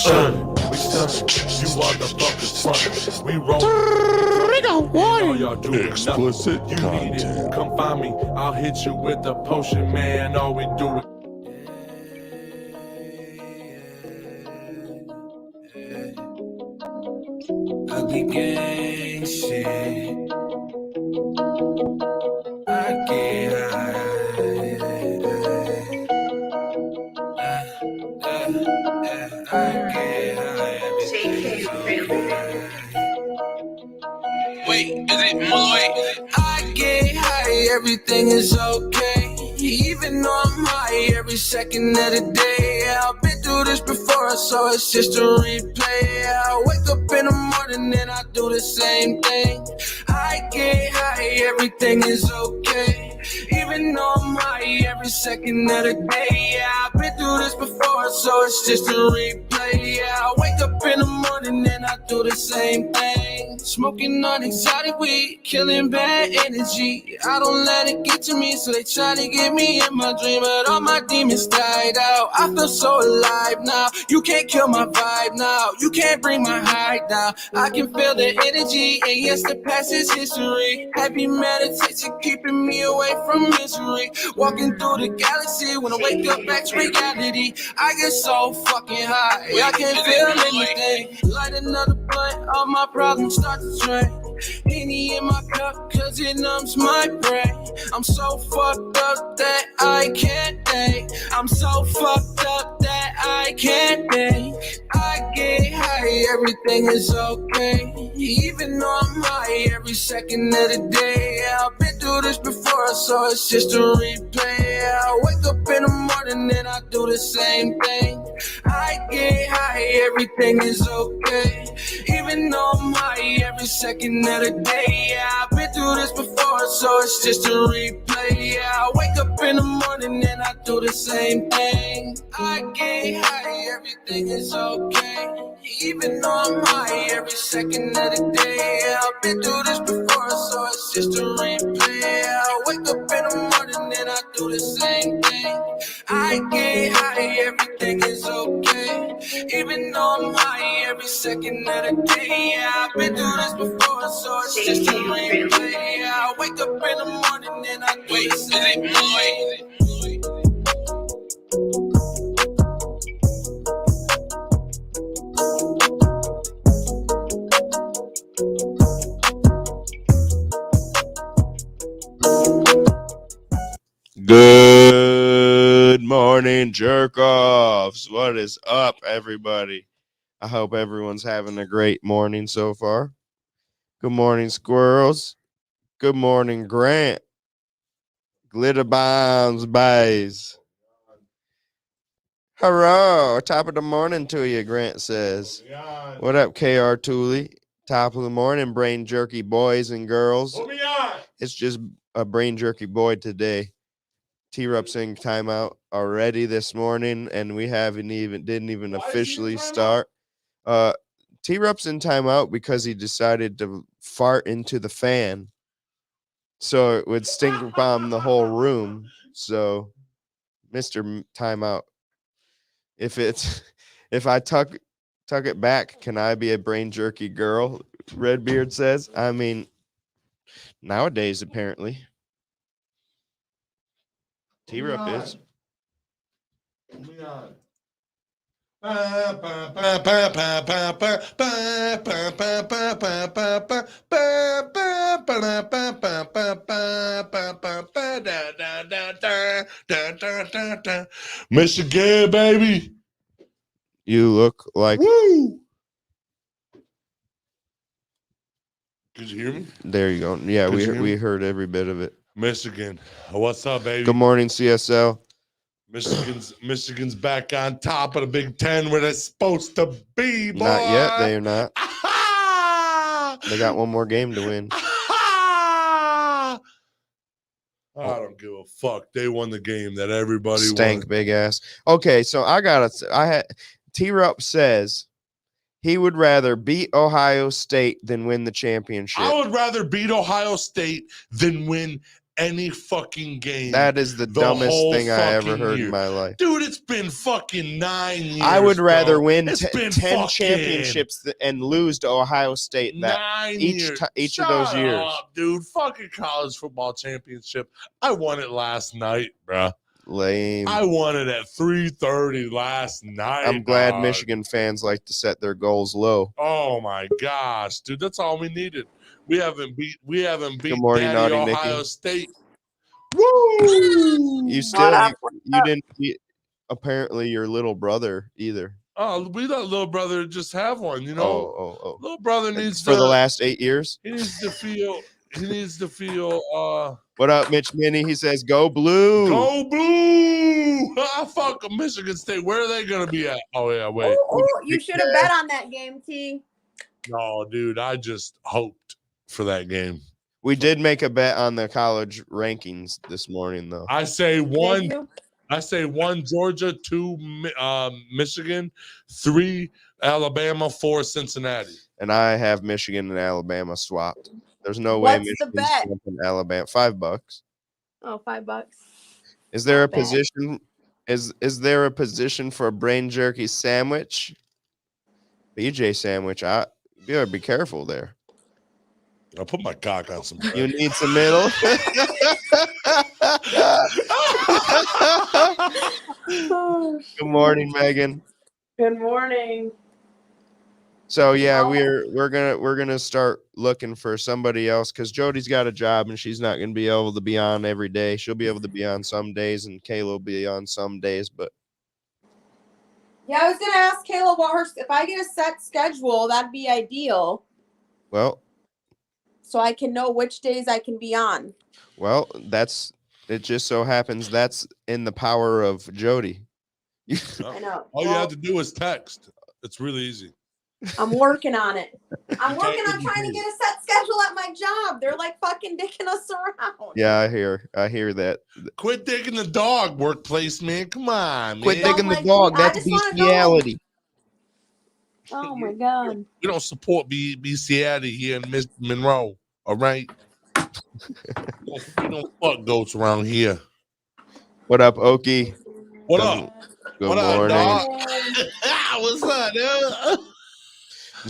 shining, we stunning. You motherfuckers frontin'. We roll. All y'all doing Explicit nothing. You need it. content. Come find me. I'll hit you with the potion, man. All we do is. Ugly gang shit. I get high. I get high. Wait, is it Malloy? I get high, everything is okay. Even though I'm high every second of the day. I've been through this before, so it's just a replay. I wake up in the morning and I do the same thing. I get high, everything is okay. Even though I'm high every second of the day. Yeah, I've been through this before, so it's just a replay. Yeah, I wake up in the morning and I do the same thing. Smoking on exotic weed, killing bad energy. I don't let it get to me, so they try to get me in my dream, but all my demons died out. I feel so alive now. You can't kill my vibe now. You can't bring my high down. I can feel the energy, and yes, the past is history. Heavy meditation keeping me away from misery. Walking through the galaxy when I wake up back to reality. I get so fucking high, I can't feel anything. Light another blunt, all my problems start to drain. Henny in my cup, cause it numbs my brain. I'm so fucked up that I can't think. I'm so fucked up that I can't think. I get high, everything is okay. Even though I'm high every second of the day. I've been through this before, so it's just a replay. I wake up in the morning and I do the same thing. I get high, everything is okay. Even though I'm high every second of the day. Yeah, I've been through this before, so it's just a replay. Yeah, I wake up in the morning and I do the same thing. I get high, everything is okay. Even though I'm high every second of the day. Yeah, I've been through this before, so it's just a replay. Yeah, I wake up in the morning and I do the same thing. I get high, everything is okay. Even though I'm high every second of the day. Yeah, I've been through this before, so it's just a replay. Yeah, I wake up in the morning and I do the same thing. Good morning, jerk-offs. What is up, everybody? I hope everyone's having a great morning so far. Good morning, squirrels. Good morning, Grant. Glitter bombs, bays. Hello, top of the morning to you, Grant says. What up, KR Tooley? Top of the morning, brain jerky boys and girls. It's just a brain jerky boy today. T-Rup's in timeout already this morning, and we didn't even officially start. T-Rup's in timeout because he decided to fart into the fan, so it would stink bomb the whole room. So, Mr. Timeout, if I tuck it back, can I be a brain jerky girl? Redbeard says. I mean, nowadays apparently. T-Rup is. Michigan, baby. You look like. Woo! Could you hear me? There you go. Yeah, Could you hear me? we heard every bit of it. Michigan, what's up, baby? Good morning, CSL. Michigan's back on top of the Big Ten where they're supposed to be, boy. Not yet. They are not. They got one more game to win. I don't give a fuck. They won the game that everybody Stank, won. big ass. Okay, so T-Rup says he would rather beat Ohio State than win the championship. I would rather beat Ohio State than win any fucking game. That is the dumbest whole thing I ever fucking heard year. in my life. Dude, it's been fucking 9 years. I would rather bro. win It's been 10 fucking championships and lose to Ohio State 9 years. each of those years. Up, dude. Fucking college football championship. I won it last night, bro. Lame. I won it at 3:30 last night. I'm glad dog. Michigan fans like to set their goals low. Oh my gosh, dude, that's all we needed. We haven't beat Good morning, Daddy Naughty Ohio Nikki. State. Woo! You still you didn't beat apparently your little brother either. Oh, we let little brother just have one, you know. Oh. Little brother needs For the last 8 years. He needs to feel. What up, Mitch Minnie? He says, "Go blue." Go blue! Ah, fuck Michigan State. Where are they gonna be at? Oh yeah, wait. Ooh, you should have bet on that game, T. No, dude, I just hoped for that game. We did make a bet on the college rankings this morning, though. I say Did one. you? I say 1 Georgia, 2 Michigan, 3 Alabama, 4 Cincinnati. And I have Michigan and Alabama swapped. There's no What's way the Michigan's bet? swapping Alabama. $5. Oh, $5. Is there a Not bad. position? Is there a position for a brain jerky sandwich? BJ sandwich. You better be careful there. I'll put my cock on some bread. You need some middle. Good morning, Megan. Good morning. So yeah, we're gonna start looking for somebody else because Jody's got a job and she's not gonna be able to be on every day. She'll be able to be on some days, and Kayla will be on some days. But Yeah, I was gonna ask Kayla if I get a set schedule, that'd be ideal, well, so I can know which days I can be on. it. Just so happens that's in the power of Jody. I know. All you have to do is text. It's really easy. I'm working on it. I'm working on trying to get a set schedule at my job. They're like fucking dicking us around. Yeah, I hear that. Quit digging the dog, workplace man. Come on, man. Quit digging the like dog. me. I That's just wanna go. bestiality. Oh my god. We don't support bestiality here in Miss Monroe. All right. We don't fuck goats around here. What up, Okie? What Good- up? Good What up, morning. dog? What's up, dude?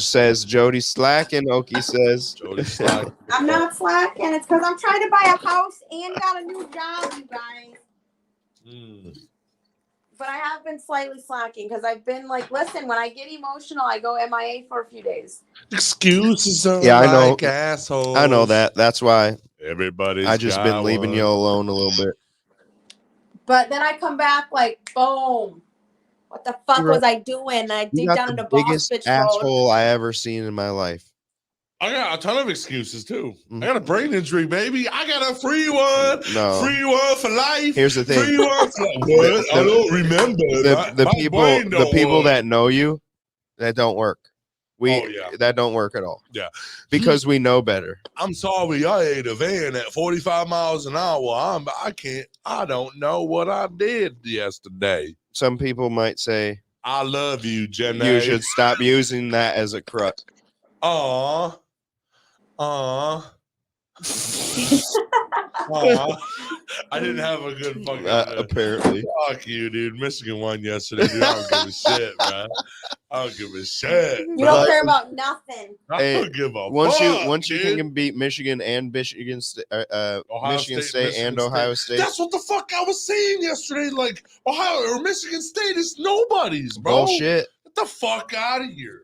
Says Jody slacking. Okie says Jody Slack. I'm not slacking. It's because I'm trying to buy a house and got a new job, you guys. But I have been slightly slacking because I've been like, listen, when I get emotional, I go MIA for a few days. Excuses are Yeah, I know. like assholes. I know that. That's why Everybody's I just been leaving you alone a little bit. But then I come back like, boom. What the fuck was I doing? And I You dig got down the into boss biggest bitch mode. asshole I ever seen in my life. I got a ton of excuses too. Mhm. I got a brain injury, baby. I got a free one. No. Free one for life. Here's the thing. Free one for what? I don't remember. The people that know you, that don't work. That don't work at all. Yeah. Because we know better. I'm sorry I ate a van at 45 miles an hour. I don't know what I did yesterday. Some people might say I love you, Jenny. you should stop using that as a crutch. Aw. I didn't have a good fucking Apparently. Fuck you, dude. Michigan won yesterday, dude. I don't give a shit, man. I don't give a shit. You don't care about nothing. I don't give a Once fuck, you dude. can beat Michigan and Michigan State and Michigan Ohio State. That's what the fuck I was saying yesterday. Like Ohio or Michigan State is nobody's, bro. Bullshit. Get the fuck out of here.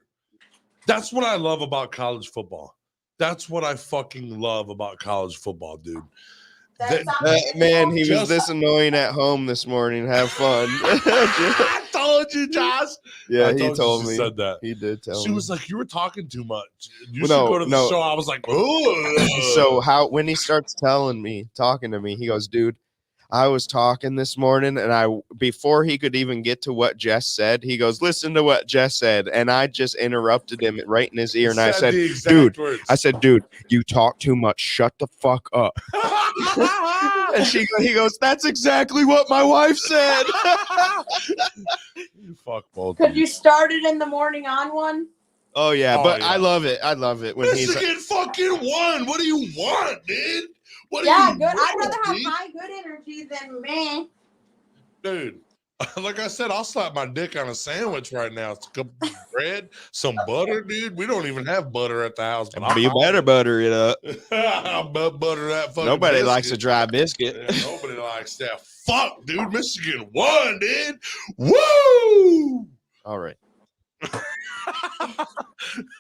That's what I love about college football. That's what I fucking love about college football, dude. Man, he was this annoying at home this morning. Have fun. I told you, Josh. Yeah, I he told she me. said that. He did tell me. She was like, "You were talking too much. You Well, should no, go to the no. show." I was like, "Oh." So when he starts talking to me, he goes, "Dude, I was talking this morning, and before he could even get to what Jess said, he goes, listen to what Jess said,' and I just interrupted him right in his ear, and I said, dude, you talk too much. Shut the fuck up." And he goes, "That's exactly what my wife said." You fuck both. Could you start it in the morning on one? Oh yeah, Oh, but yeah. I love it. I love it when Michigan fucking won. What do you want, dude? What are Yeah, you good. I'd doing, rather have dude? high good energy than me. Dude, like I said, I'll slap my dick on a sandwich right now. It's a couple bread, some butter, dude. We don't even have butter at the house. But You better butter it up. I'll butter that fucking Nobody biscuit. likes a dry biscuit. Yeah, nobody likes that. Fuck, dude. Michigan won, dude. Woo! All right. You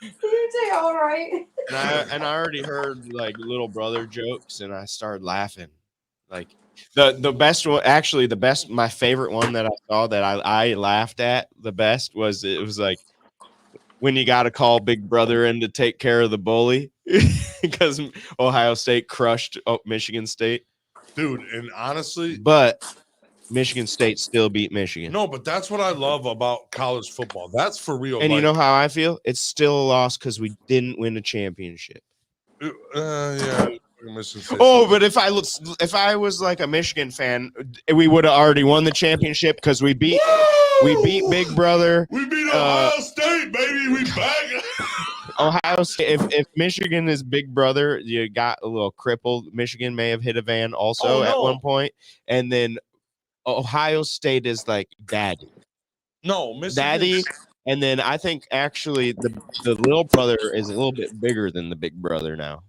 say all right. And I already heard like little brother jokes, and I started laughing. Like the best one, actually, my favorite one that I saw that I laughed at the best was it was like when you got to call Big Brother in to take care of the bully because Ohio State crushed Michigan State. Dude, and honestly, but Michigan State still beat Michigan. no, but that's what I love about college football. That's for real. And like, you know how I feel? It's still a loss because we didn't win a championship. Yeah. Michigan State. Oh, but if I was like a Michigan fan, we would have already won the championship because we beat Big Brother. We beat Ohio State, baby. We back. Ohio State. If Michigan is Big Brother, you got a little crippled. Michigan may have hit a van also at one point, and then Ohio State is like daddy. No, Michigan. Daddy. And then I think actually the little brother is a little bit bigger than the big brother now.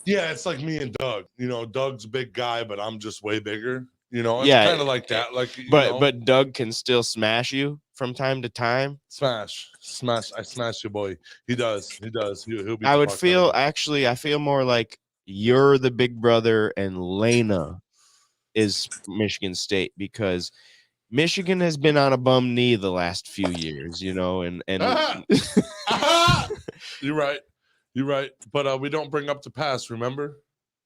Yeah, it's like me and Doug. You know, Doug's a big guy, but I'm just way bigger. You know, it's Yeah. kind of like that. Like, But Doug can still smash you from time to time. smash. I smash you, boy. He does. He'll be. I would feel I feel more like you're the big brother and Lena is Michigan State because Michigan has been on a bum knee the last few years, you know, and You're right. But we don't bring up the past, remember?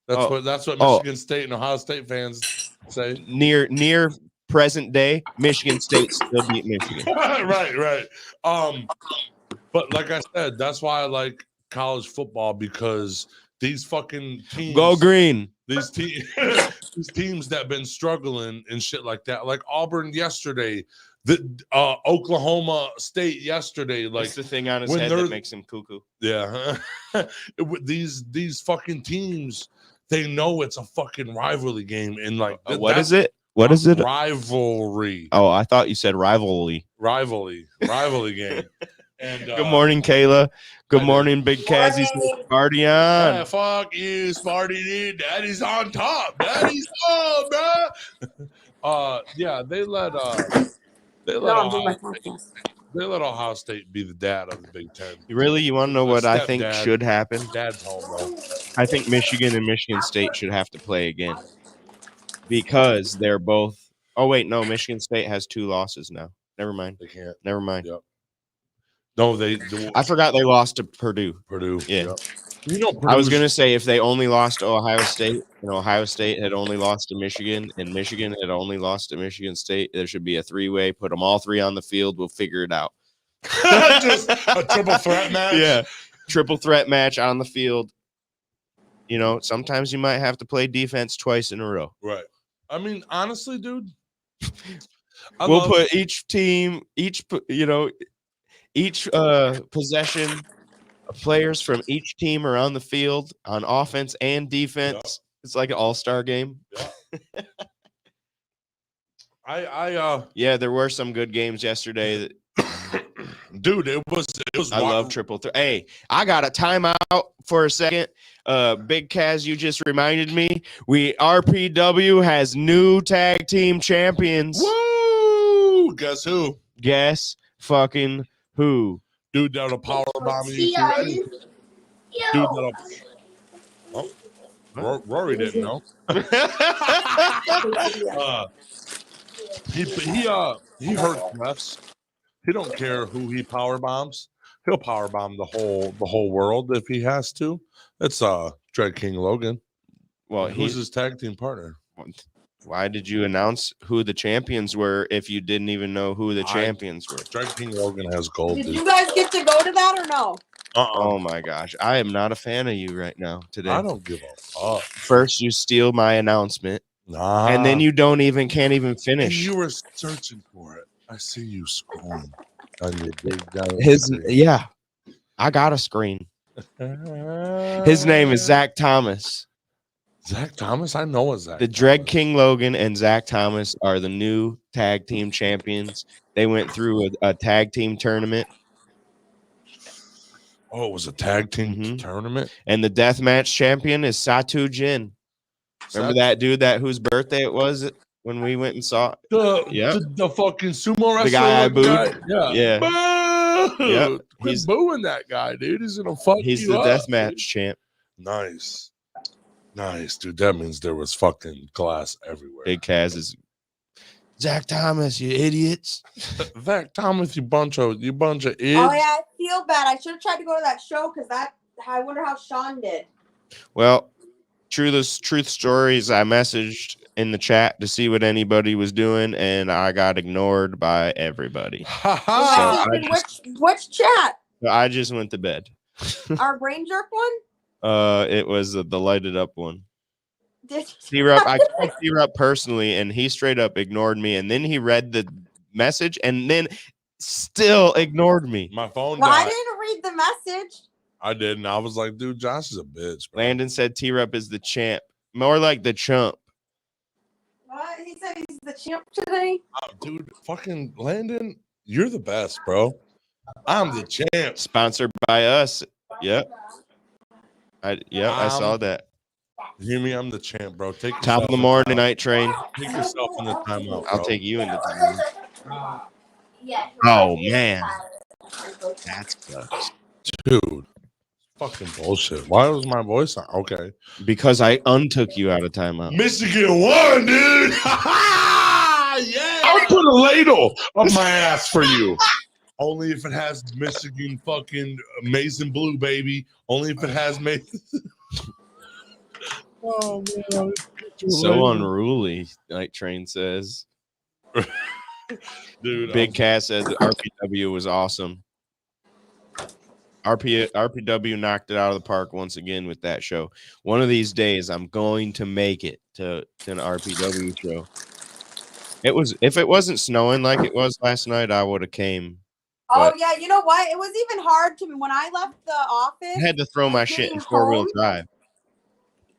That's what Michigan State and Ohio State fans say. Near present day, Michigan State still beat Michigan. Right. But like I said, that's why I like college football because these fucking teams Go green. These teams that been struggling and shit like that, like Auburn yesterday, the Oklahoma State yesterday, like What's the thing on his head that makes him cuckoo. Yeah, these fucking teams, they know it's a fucking rivalry game, and like what is it? What is it? Rivalry. Oh, I thought you said rivalry. Rivalry game. And good morning, Kayla. Good morning, Big Kazzy. Party on. Yeah, fuck you, Sparty, dude. Daddy's on top. Daddy's on, bro. Yeah, they let Ohio State be the dad of the Big Ten. Really, you want to know what I think should happen? Dad's home, bro. I think Michigan and Michigan State should have to play again because they're both. Oh wait, no, Michigan State has 2 losses now. Never mind. They can't. Never mind. Yep. No, I forgot they lost to Purdue. Yeah. Yep. You know, I was gonna say if they only lost to Ohio State, and Ohio State had only lost to Michigan, and Michigan had only lost to Michigan State, there should be a 3-way. Put them all 3 on the field. We'll figure it out. Just a triple threat match. Yeah, triple threat match on the field. You know, sometimes you might have to play defense twice in a row. Right. I mean, honestly, dude, we'll put each possession of players from each team are on the field on offense and defense. Yep. It's like an all-star game. Yeah. Yeah, there were some good games yesterday. Dude, it was. I love triple threat. Hey, I got a timeout for a second. Big Kaz, you just reminded me. RPW has new tag team champions. Woo! Guess who? Guess fucking who? Dude that'll power bomb you. Dude that'll. Oh, Rory didn't know. He hurts refs. He don't care who he power bombs. He'll power bomb the whole world if he has to. It's Dread King Logan. Well, who's his tag team partner? Why did you announce who the champions were if you didn't even know who the champions were? Dread King Logan has gold. Did you guys get to go to that or no? Oh my gosh, I am not a fan of you right now today. I don't give a fuck. First, you steal my announcement, and then you can't even finish. And you were searching for it. I see you scrolling on your big yeah, I got a screen. His name is Zach Thomas. Zach Thomas? I know it's Zach. The Dread King Logan and Zach Thomas are the new tag team champions. They went through a tag team tournament. Oh, it was a tag team tournament? And the deathmatch champion is Satu Jin. Remember that dude whose birthday it was when we went and saw? The fucking sumo wrestler. The guy I booed? Yeah. Boo! Yep. Quit booing that guy, dude. He's going to fuck you up. He's the deathmatch champ. Nice, dude. That means there was fucking glass everywhere. Big Kaz is Zach Thomas, you idiots. Zach Thomas, you bunch of idiots. Oh yeah, I feel bad. I should have tried to go to that show because I wonder how Sean did. Well, truth stories. I messaged in the chat to see what anybody was doing, and I got ignored by everybody. Which chat? I just went to bed. Our brain jerk one? It was the lighted up one. T-Rup, I called T-Rup personally, and he straight up ignored me. And then he read the message, and then still ignored me. My phone died. I died. didn't read the message. I did, and I was like, dude, Josh is a bitch. Bro. Landon said T-Rup is the champ. More like the chump. What? He said he's the champ today? Dude, fucking Landon, you're the best, bro. I'm the champ. Sponsored by us. Yep. I saw that. You hear me? I'm the champ, bro. Take top of the morning night train. Take yourself in the timeout. I'll take you in the timeout. Oh man, that's sucks. Dude. Fucking bullshit. Why was my voice on? Okay. Because I untook you out of timeout. Michigan won, dude. Yeah. I'll put a ladle on my ass for you. Only if it has Michigan fucking Mason Blue, baby. Only if it has Mason. Oh man. So unruly, Night Train says. Dude, Big Cass said the RPW was awesome. RPW knocked it out of the park once again with that show. One of these days, I'm going to make it to an RPW show. It was, if it wasn't snowing like it was last night, I would have came. Oh yeah, you know what? It was even hard to when I left the office. I had to throw my shit in 4-wheel drive.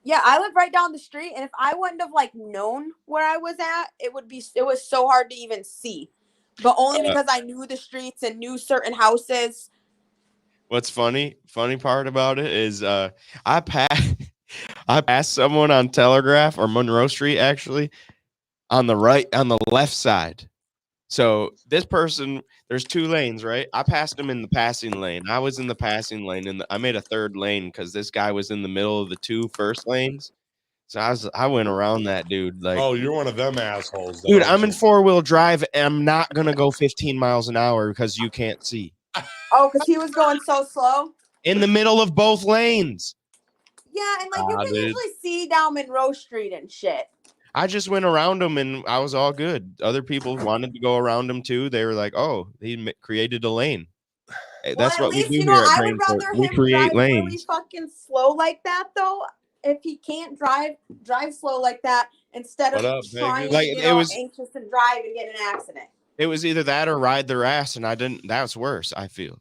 Yeah, I live right down the street, and if I wouldn't have like known where I was at, it was so hard to even see. But only because I knew the streets and knew certain houses. What's funny part about it is I passed someone on Telegraph or Monroe Street actually on the left side. So this person, there's 2 lanes, right? I passed him in the passing lane. I was in the passing lane, and I made a 3rd lane because this guy was in the middle of the 2 first lanes. So I went around that dude. Like, oh, you're one of them assholes, dude. I'm in 4-wheel drive, and I'm not gonna go 15 miles an hour because you can't see. Oh, because he was going so slow in the middle of both lanes. Yeah, and like you can usually see down Monroe Street and shit. I just went around him and I was all good. Other people wanted to go around him too. They were like, "Oh, he created a lane." Well, that's what we do here at Brainport. We create lanes. Really fucking slow like that, though. If he can't drive slow like that instead of trying to get anxious and drive and get in an accident. It was either that or ride their ass, and I didn't. That's worse. I feel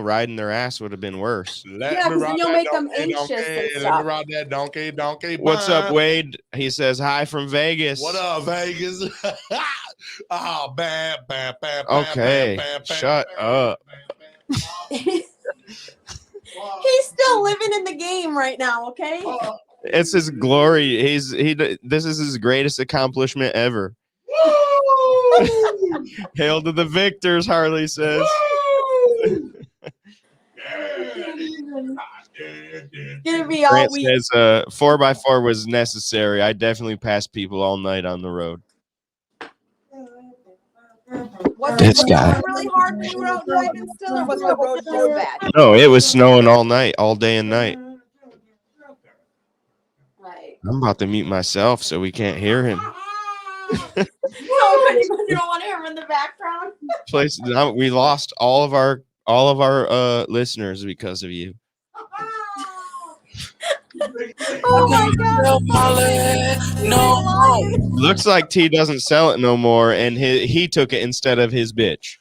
riding their ass would have been worse. Yeah, because you'll make them anxious and stuff. Let me ride that donkey. What's up, Wade? He says hi from Vegas. What up, Vegas? Oh, bam. Okay, shut up. He's still living in the game right now. Okay. It's his glory. This is his greatest accomplishment ever. Hail to the victors, Harley says. Gonna be all Grant week. says 4x4 was necessary. I definitely passed people all night on the road. Was it really hard when you were out driving still, or was the road just bad? No, it was snowing all night, all day and night. Right. I'm about to mute myself so we can't hear him. No, you don't want to hear him in the background. We lost all of our listeners because of you. Oh my god! No. Looks like T doesn't sell it no more, and he took it instead of his bitch.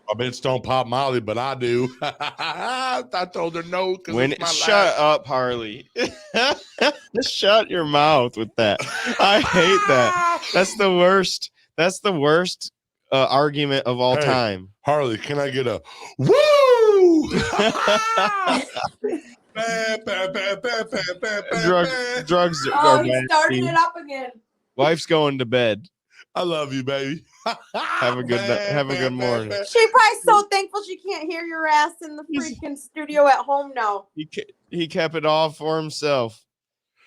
My bitch don't pop Molly, but I do. I told her no because When it's my shut last. up, Harley. Shut your mouth with that. I hate that. That's the worst. That's the worst argument of all Hey. time. Harley, can I get a woo? Drugs Oh, are he bad. started Steve. it up again. Wife's going to bed. I love you, baby. Have a good morning. She probably so thankful she can't hear your ass in the freaking studio at home now. He kept it all for himself.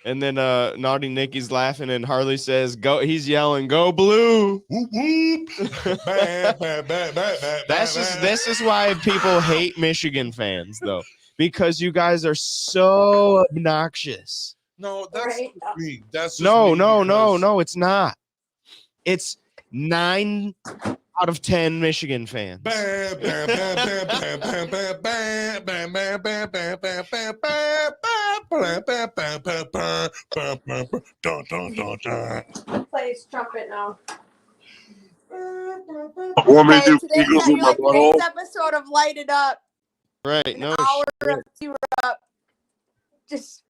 And then Naughty Nicky's laughing and Harley says, "Go!" He's yelling, "Go blue!" Whoop, whoop. This is why people hate Michigan fans, though, because you guys are so obnoxious. No, that's Right. me. That's just No, me no, no, because- no, it's not. It's 9 out of 10 Michigan fans. Play his trumpet now. Want me to do today's, Eagles with my today's butthole? episode of Light It Up. Right? An No, hour shit. of Zero Up. Just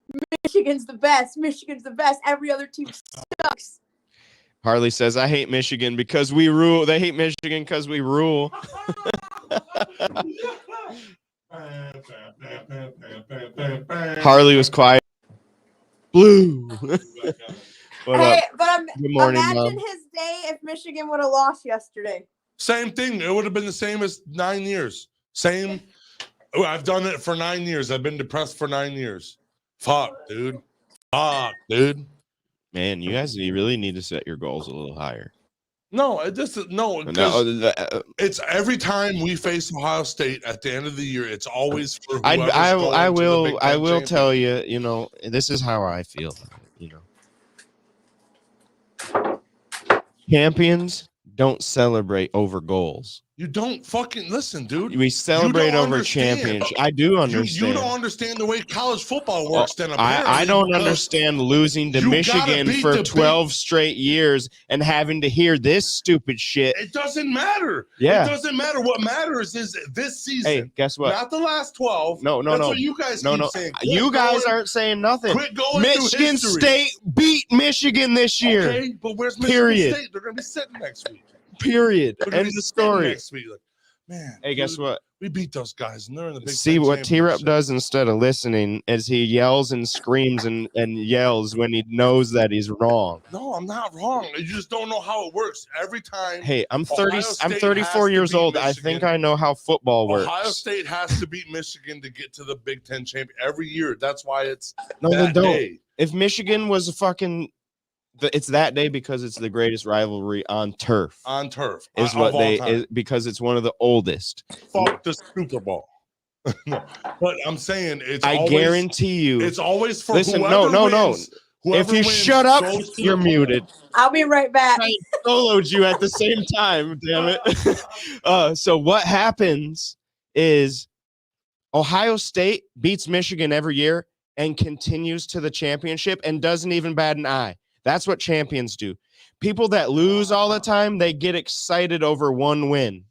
Michigan's the best. Michigan's the best. Every other team sucks. Harley says, "I hate Michigan because we rule." They hate Michigan because we rule. Harley was quiet. Blue. What Hey, up? but Good morning, imagine Mom. his day if Michigan would have lost yesterday. Same thing. It would have been the same as 9 years. Same. Oh, I've done it for 9 years. I've been depressed for 9 years. Fuck, dude. Fuck, dude. Man, you guys really need to set your goals a little higher. No, it just no. It's every time we face Ohio State at the end of the year. It's always for whoever's I going to the Big I Ten will tell championship. you, this is how I feel. Champions don't celebrate over goals. You don't fucking listen, dude. We celebrate over understand. championship. I do understand. You don't understand the way college football works. Then apparently, I don't because understand losing to you gotta Michigan beat for the 12 straight years and having to hear this stupid shit. It doesn't matter. Yeah. It doesn't matter. What matters is this season. Hey, guess what? Not the last 12. No. That's what you guys keep saying. Quit You guys going- aren't saying nothing. Quit going Michigan through history. State beat Michigan this year. Okay, but where's Michigan Period. State? They're going to be sitting next week. Period. They're gonna End be of sitting story. Next week. Like, man. Hey, guess what? We beat those guys, and they're in the Big See Ten what T-Rep championship. does instead of listening is he yells and screams and yells when he knows that he's wrong. No, I'm not wrong. You just don't know how it works. Every time. Hey, I'm Ohio 34 State years has to old. beat I think Michigan. I know how football works. Ohio State has to beat Michigan to get to the Big Ten champion every year. That's why it's No, they that don't. day. If Michigan was a fucking, it's that day because it's the greatest rivalry on turf. On turf Is of what all they time. is because it's one of the oldest. Fuck the Super Bowl. No, but I'm saying it's. I always, guarantee you. It's always for Listen, whoever no. wins, whoever If you wins shut up, goes to you're the- muted. I'll be right back. I soloed you at the same time, damn it. So what happens is Ohio State beats Michigan every year and continues to the championship and doesn't even bat an eye. That's what champions do. People that lose all the time, they get excited over one win.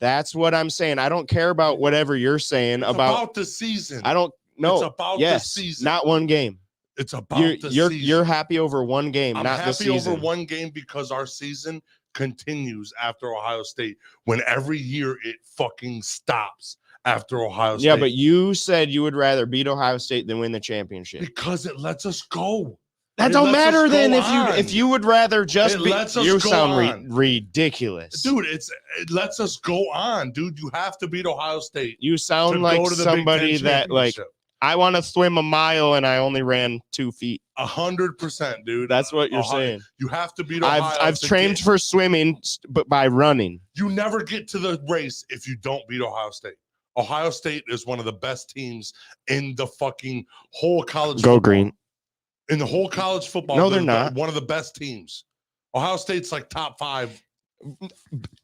That's what I'm saying. I don't care about whatever you're saying It's about the season. I don't know. It's about the season. Not one game. It's about the season. You're happy over one game, I'm not the happy season. over one game because our season continues after Ohio State. When every year it fucking stops after Ohio State. Yeah, but you said you would rather beat Ohio State than win the championship. because it lets us go. That It don't lets us matter go then on. if you would rather just It be lets us you go sound on. ridiculous. Dude, it lets us go on, dude. You have to beat Ohio State. You to sound like go to the Big Ten somebody that like championship. I want to swim a mile and I only ran 2 feet. 100%, dude. That's what you're Ohio- saying. You have to beat Ohio. I've to trained get- for swimming, but by running. You never get to the race if you don't beat Ohio State. Ohio State is one of the best teams in the fucking whole college. Go football. green. In the whole college football. No, they're not. One of the best teams. Ohio State's like top 5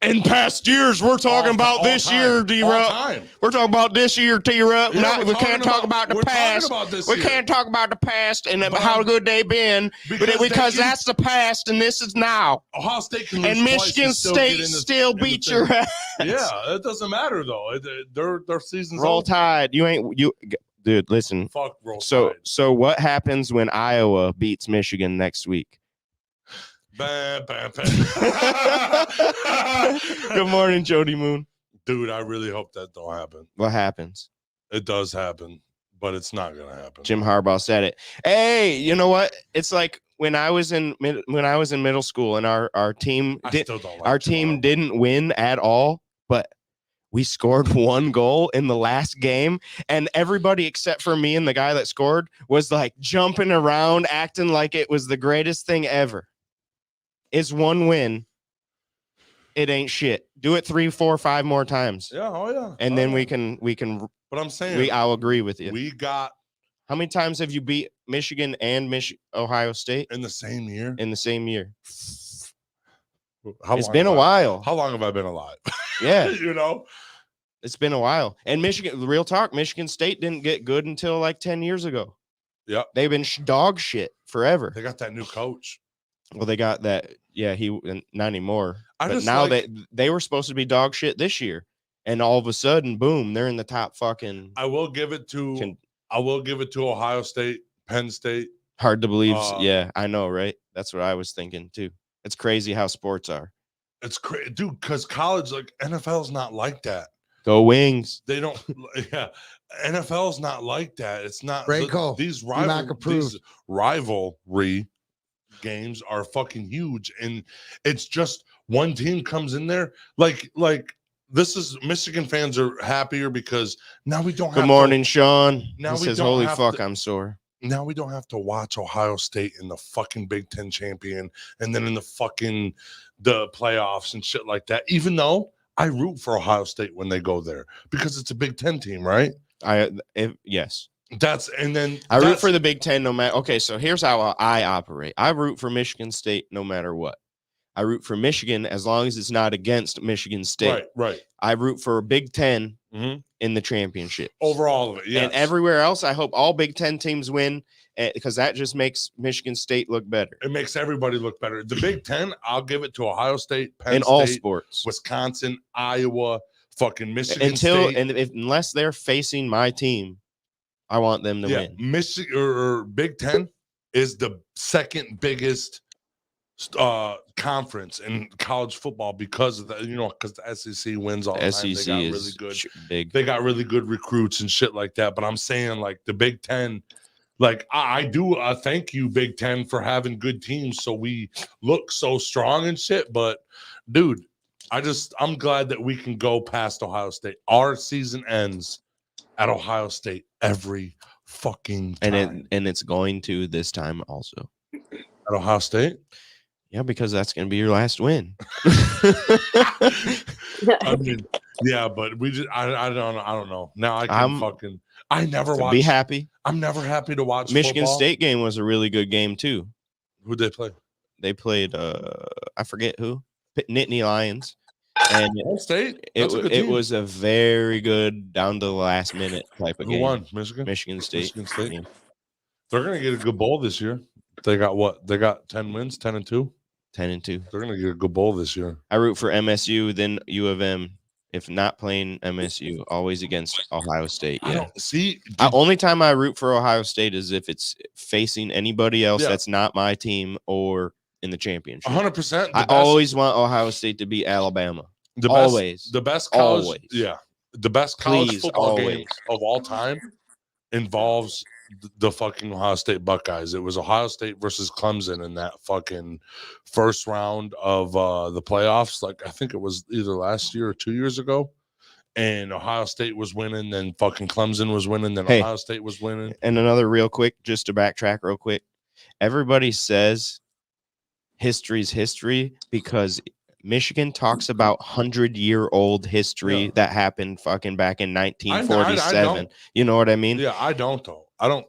In past years, we're talking about this year, D-Rup. We're talking about this year, T-Rup. Yeah, We can't talk about the past. We can't talk about the past and how good they've been because that's the past and this is now. Ohio State can lose and Michigan State still beat your ass. Yeah, it doesn't matter though. Their season's Roll over. Tide. Dude, listen. Fuck Roll Tide. So what happens when Iowa beats Michigan next week? Bam, bam, bam. Good morning, Jody Moon. Dude, I really hope that don't happen. What happens? It does happen, but it's not gonna happen. Jim Harbaugh said it. Hey, you know what? It's like when I was in middle school and our team didn't win at all, but we scored one goal in the last game, and everybody except for me and the guy that scored was like jumping around, acting like it was the greatest thing ever. It's one win. It ain't shit. Do it 3, 4, 5 more times. Yeah, oh yeah. And then we can. But I'm saying I'll agree with you. We got. How many times have you beat Michigan and Ohio State in the same year? In the same year. It's been a while. How long have I been alive? Yeah, you know, it's been a while. And Michigan, real talk, Michigan State didn't get good until like 10 years ago. Yep, they've been dog shit forever. They got that new coach. Well, they got that. Yeah, not anymore. But now they were supposed to be dog shit this year, and all of a sudden, boom, they're in the top fucking. I will give it to Ohio State, Penn State. Hard to believe. Yeah, I know, right? That's what I was thinking too. It's crazy how sports are. It's crazy, dude. Because college, like NFL's not like that. Go Wings. They don't. Yeah, NFL's not like that. It's not. Great call. These rivalry games are fucking huge, and it's just one team comes in there like this is Michigan fans are happier because now we don't have. Good morning, Sean. Now he says, "Holy fuck, I'm sore." Now we don't have to watch Ohio State in the fucking Big Ten champion and then in the playoffs and shit like that. Even though I root for Ohio State when they go there because it's a Big Ten team, right? Yes. I root for the Big Ten no matter. Okay, so here's how I operate. I root for Michigan State no matter what. I root for Michigan as long as it's not against Michigan State. Right. I root for Big Ten in the championship. Overall of it, yes. And everywhere else, I hope all Big Ten teams win because that just makes Michigan State look better. It makes everybody look better. The Big Ten, I'll give it to Ohio State, Penn State, all sports, Wisconsin, Iowa, fucking Michigan State. Unless they're facing my team, I want them to win. Michigan or Big Ten is the second biggest conference in college football because of because the SEC wins all the time. SEC they got is really good. Big. They got really good recruits and shit like that. But I'm saying like the Big Ten, like I do thank you Big Ten for having good teams so we look so strong and shit. But dude, I'm glad that we can go past Ohio State. Our season ends at Ohio State every fucking time. And it's going to this time also. At Ohio State? Yeah, because that's going to be your last win. I mean, yeah, but I don't know. Now I never watch. Be happy. I'm never happy to watch Michigan football. State game was a really good game too. Who'd they play? They played I forget who. Nittany Lions. And State. It was a very good down to the last minute type of game. Who won? Michigan? Michigan State. Yeah. They're gonna get a good bowl this year. They got what? They got 10 wins, 10-2. 10-2. They're gonna get a good bowl this year. I root for MSU, then U of M. If not playing MSU, always against Ohio State. Yeah. Only time I root for Ohio State is if it's facing anybody else that's not my team or in the championship. 100%. I always want Ohio State to beat Alabama. The best college. Yeah. The best college football game of all time involves the fucking Ohio State Buckeyes. It was Ohio State versus Clemson in that fucking first round of the playoffs. Like I think it was either last year or 2 years ago. And Ohio State was winning, then fucking Clemson was winning, then Ohio State was winning. And another real quick, just to backtrack real quick. Everybody says history's history because Michigan talks about 100-year-old history that happened fucking back in 1947. You know what I mean? Yeah, I don't though. I don't.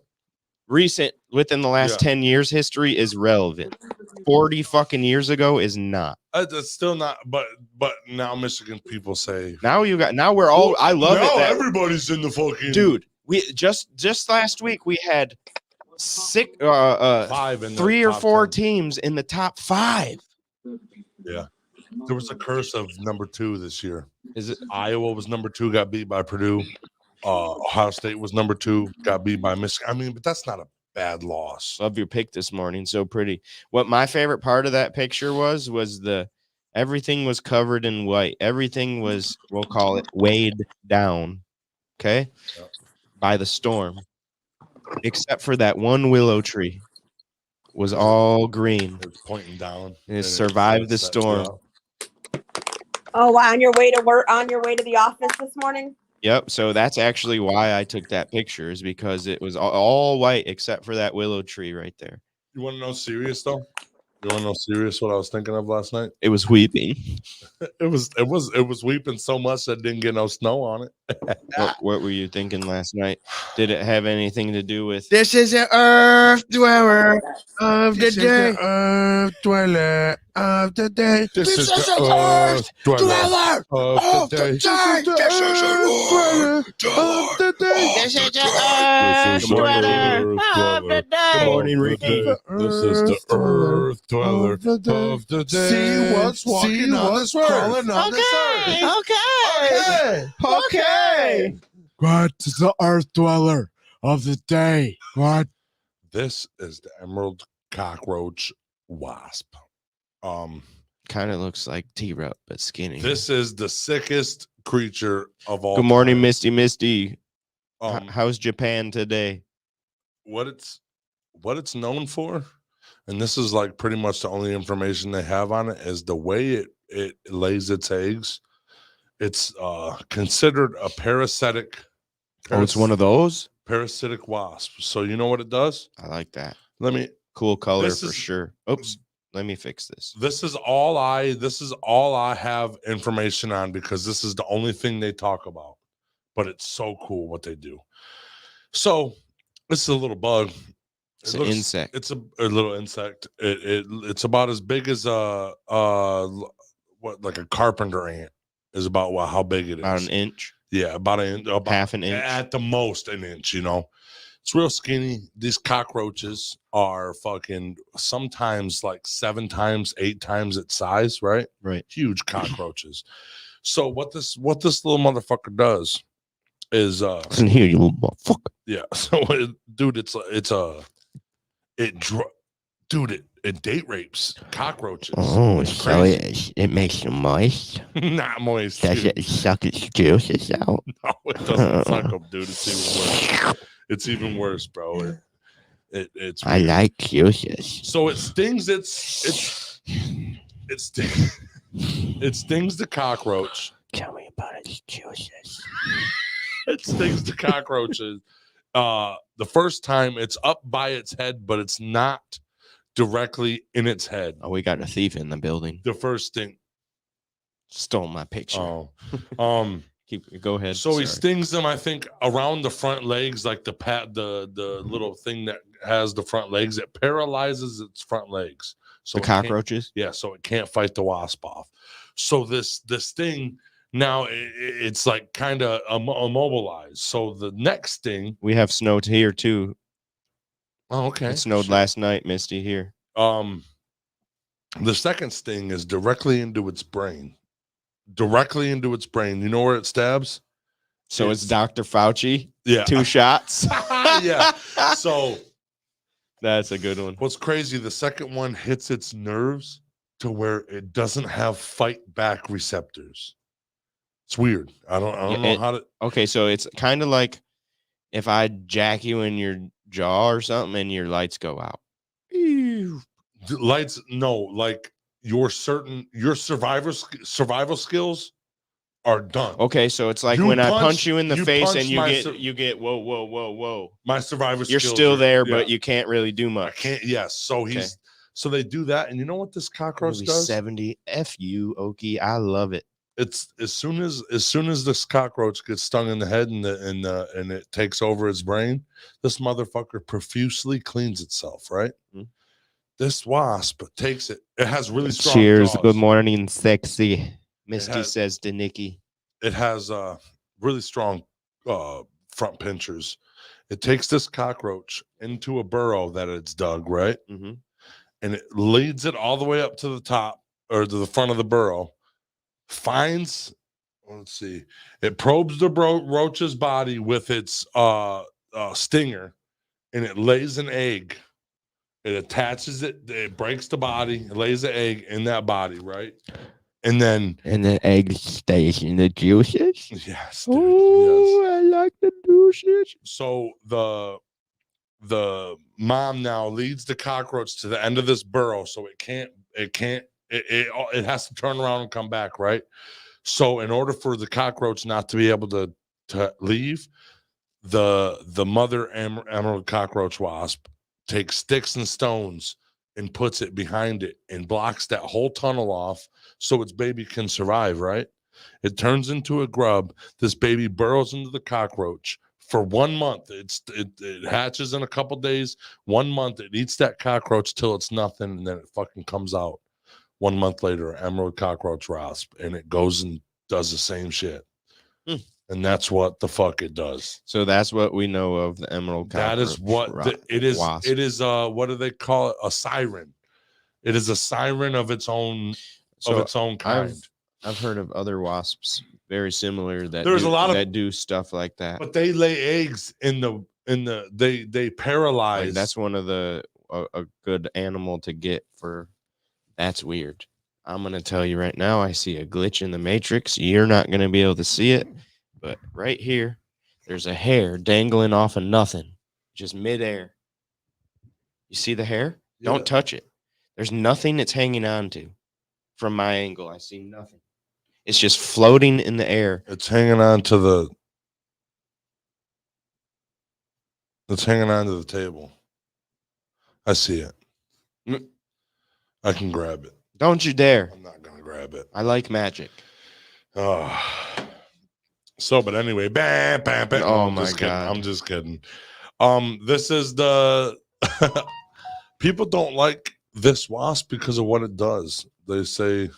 Recent within the last 10 years, history is relevant. 40 fucking years ago is not. It's still not, but now Michigan people say Now we're all. I love it. That, everybody's in the fucking dude. We just last week we had 5 in the 3 or top 4 10. teams in the top 5. Yeah, there was a curse of number 2 this year. Is it? Iowa was number 2, got beat by Purdue. Ohio State was number 2, got beat by Michigan. I mean, but that's not a bad loss. Love your pick this morning. So pretty. What my favorite part of that picture was the everything was covered in white. Everything was, we'll call it, weighed down. Okay, Yep. By the storm, except for that one willow tree was all green. It's pointing down. And it survived the storm. Oh, on your way to work, on your way to the office this morning? Yep. So that's actually why I took that picture, is because it was all white except for that willow tree right there. You want to know serious though? You want to know serious what I was thinking of last night? It was weeping. It was weeping so much that it didn't get no snow on it. What were you thinking last night? Did it have anything to do with? This is the Earth Dweller of the day. Earth dweller of the day. This is the Earth Dweller of the day. This is the Earth dweller of the day. This is the Earth Dweller of the day. Good morning, Ricky. This is the Earth Dweller of the day. See what's walking on this earth. Crawling on this earth. Okay. What is the Earth dweller of the day? What? This is the Emerald Cockroach Wasp. Kind of looks like T-Rup, but skinny. This is the sickest creature of all. Good morning, time. Misty. Um, How's Japan today? what it's known for, and this is like pretty much the only information they have on it, is the way it lays its eggs. It's considered a parasitic. It's one of those. Parasitic wasp. So you know what it does? I like that. Let me. Cool color This for is- sure. Oops. Let me fix this. This is all I have information on, because this is the only thing they talk about. But it's so cool what they do. So this is a little bug. It's an insect. It's a little insect. It's about as big as like a carpenter ant is about how big it is. About an inch. Yeah, about Half an inch. at the most an inch. You know, it's real skinny. These cockroaches are fucking sometimes like 7 times, 8 times its size. Right. Right. Huge cockroaches. So what this little motherfucker does is Listen here, you little motherfucker. yeah. So dude, it date rapes cockroaches. Oh, It's so crazy. it makes you moist. Not moist. Does dude. it suck its juices out? No, it doesn't suck them, dude. It's even worse. It's even worse, bro. It's I like juices. so it stings it stings the cockroach. Tell me about its juices. It stings the cockroaches. The first time it's up by its head, but it's not directly in its head. Oh, we got a thief in the building. The first thing. Stole my picture. Oh. Go ahead. So he Sorry. stings them, I think, around the front legs, like the little thing that has the front legs. It paralyzes its front legs. So The it can't- cockroaches. yeah, so it can't fight the wasp off. So this thing now it's like kind of immobilized. So the next thing. We have snow here too. Oh, okay. It snowed last night, Misty, here. The second sting is directly into its brain. Directly into its brain. You know where it stabs? So it's Dr. Fauci. Yeah. 2 shots. Yeah. So That's a good one. what's crazy, the second one hits its nerves to where it doesn't have fight back receptors. It's weird. I don't know how to. Okay, so it's kind of like if I jack you in your jaw or something and your lights go out. Lights, no, like your survival skills are done. Okay, so it's like You when I punch- punch you in the you face punch and my you get whoa. My survival You're skills still are- there, yeah. but you can't really do I much. can't. Yes. So Okay. so they do that, and you know what this cockroach Movie does? 70. F you, Okie. I love it. It's as soon as this cockroach gets stung in the head and it takes over its brain, this motherfucker profusely cleans itself, right? Mhm. This wasp takes it. It has really strong Cheers. jaws. Good morning, sexy. Misty has- says to Nikki. It has really strong front pinchers. It takes this cockroach into a burrow that it's dug, right? Mm-hmm. And it leads it all the way up to the top or to the front of the burrow. Finds, let's see, it probes the roach's body with its stinger, and it lays an egg. It attaches it, it breaks the body, it lays the egg in that body, right? And then the egg stays in the juices. yes, dude, Oh, yes. I like the juices. So the mom now leads the cockroach to the end of this burrow, so it has to turn around and come back, right? So in order for the cockroach not to be able to leave, the mother emerald cockroach wasp takes sticks and stones and puts it behind it and blocks that whole tunnel off so its baby can survive, right? It turns into a grub. This baby burrows into the cockroach for 1 month. It hatches in a couple days. 1 month, it eats that cockroach till it's nothing, and then it fucking comes out 1 month later, emerald cockroach wasp, and it goes and does the same shit. And that's what the fuck it does. So that's what we know of the emerald cockroach. That is what it is. Wasp. It is what do they call it? A siren. It is a siren of its own kind. I've heard of other wasps very similar that There's do, a lot of that do stuff like that. But they lay eggs in the they paralyze. Like that's one of the a good animal to get for. That's weird. I'm gonna tell you right now. I see a glitch in the matrix. You're not gonna be able to see it, but right here, there's a hair dangling off of nothing, just midair. You see the hair? Yeah. Don't touch it. There's nothing it's hanging on to. From my angle, I see nothing. It's just floating in the air. It's hanging on to the. It's hanging on to the table. I see it. I can grab it. Don't you dare. I'm not gonna grab it. I like magic. Oh. So, but anyway, bam, bam, bam. Oh I'm my just kidding. God. I'm just kidding. This is the people don't like this wasp because of what it does. They say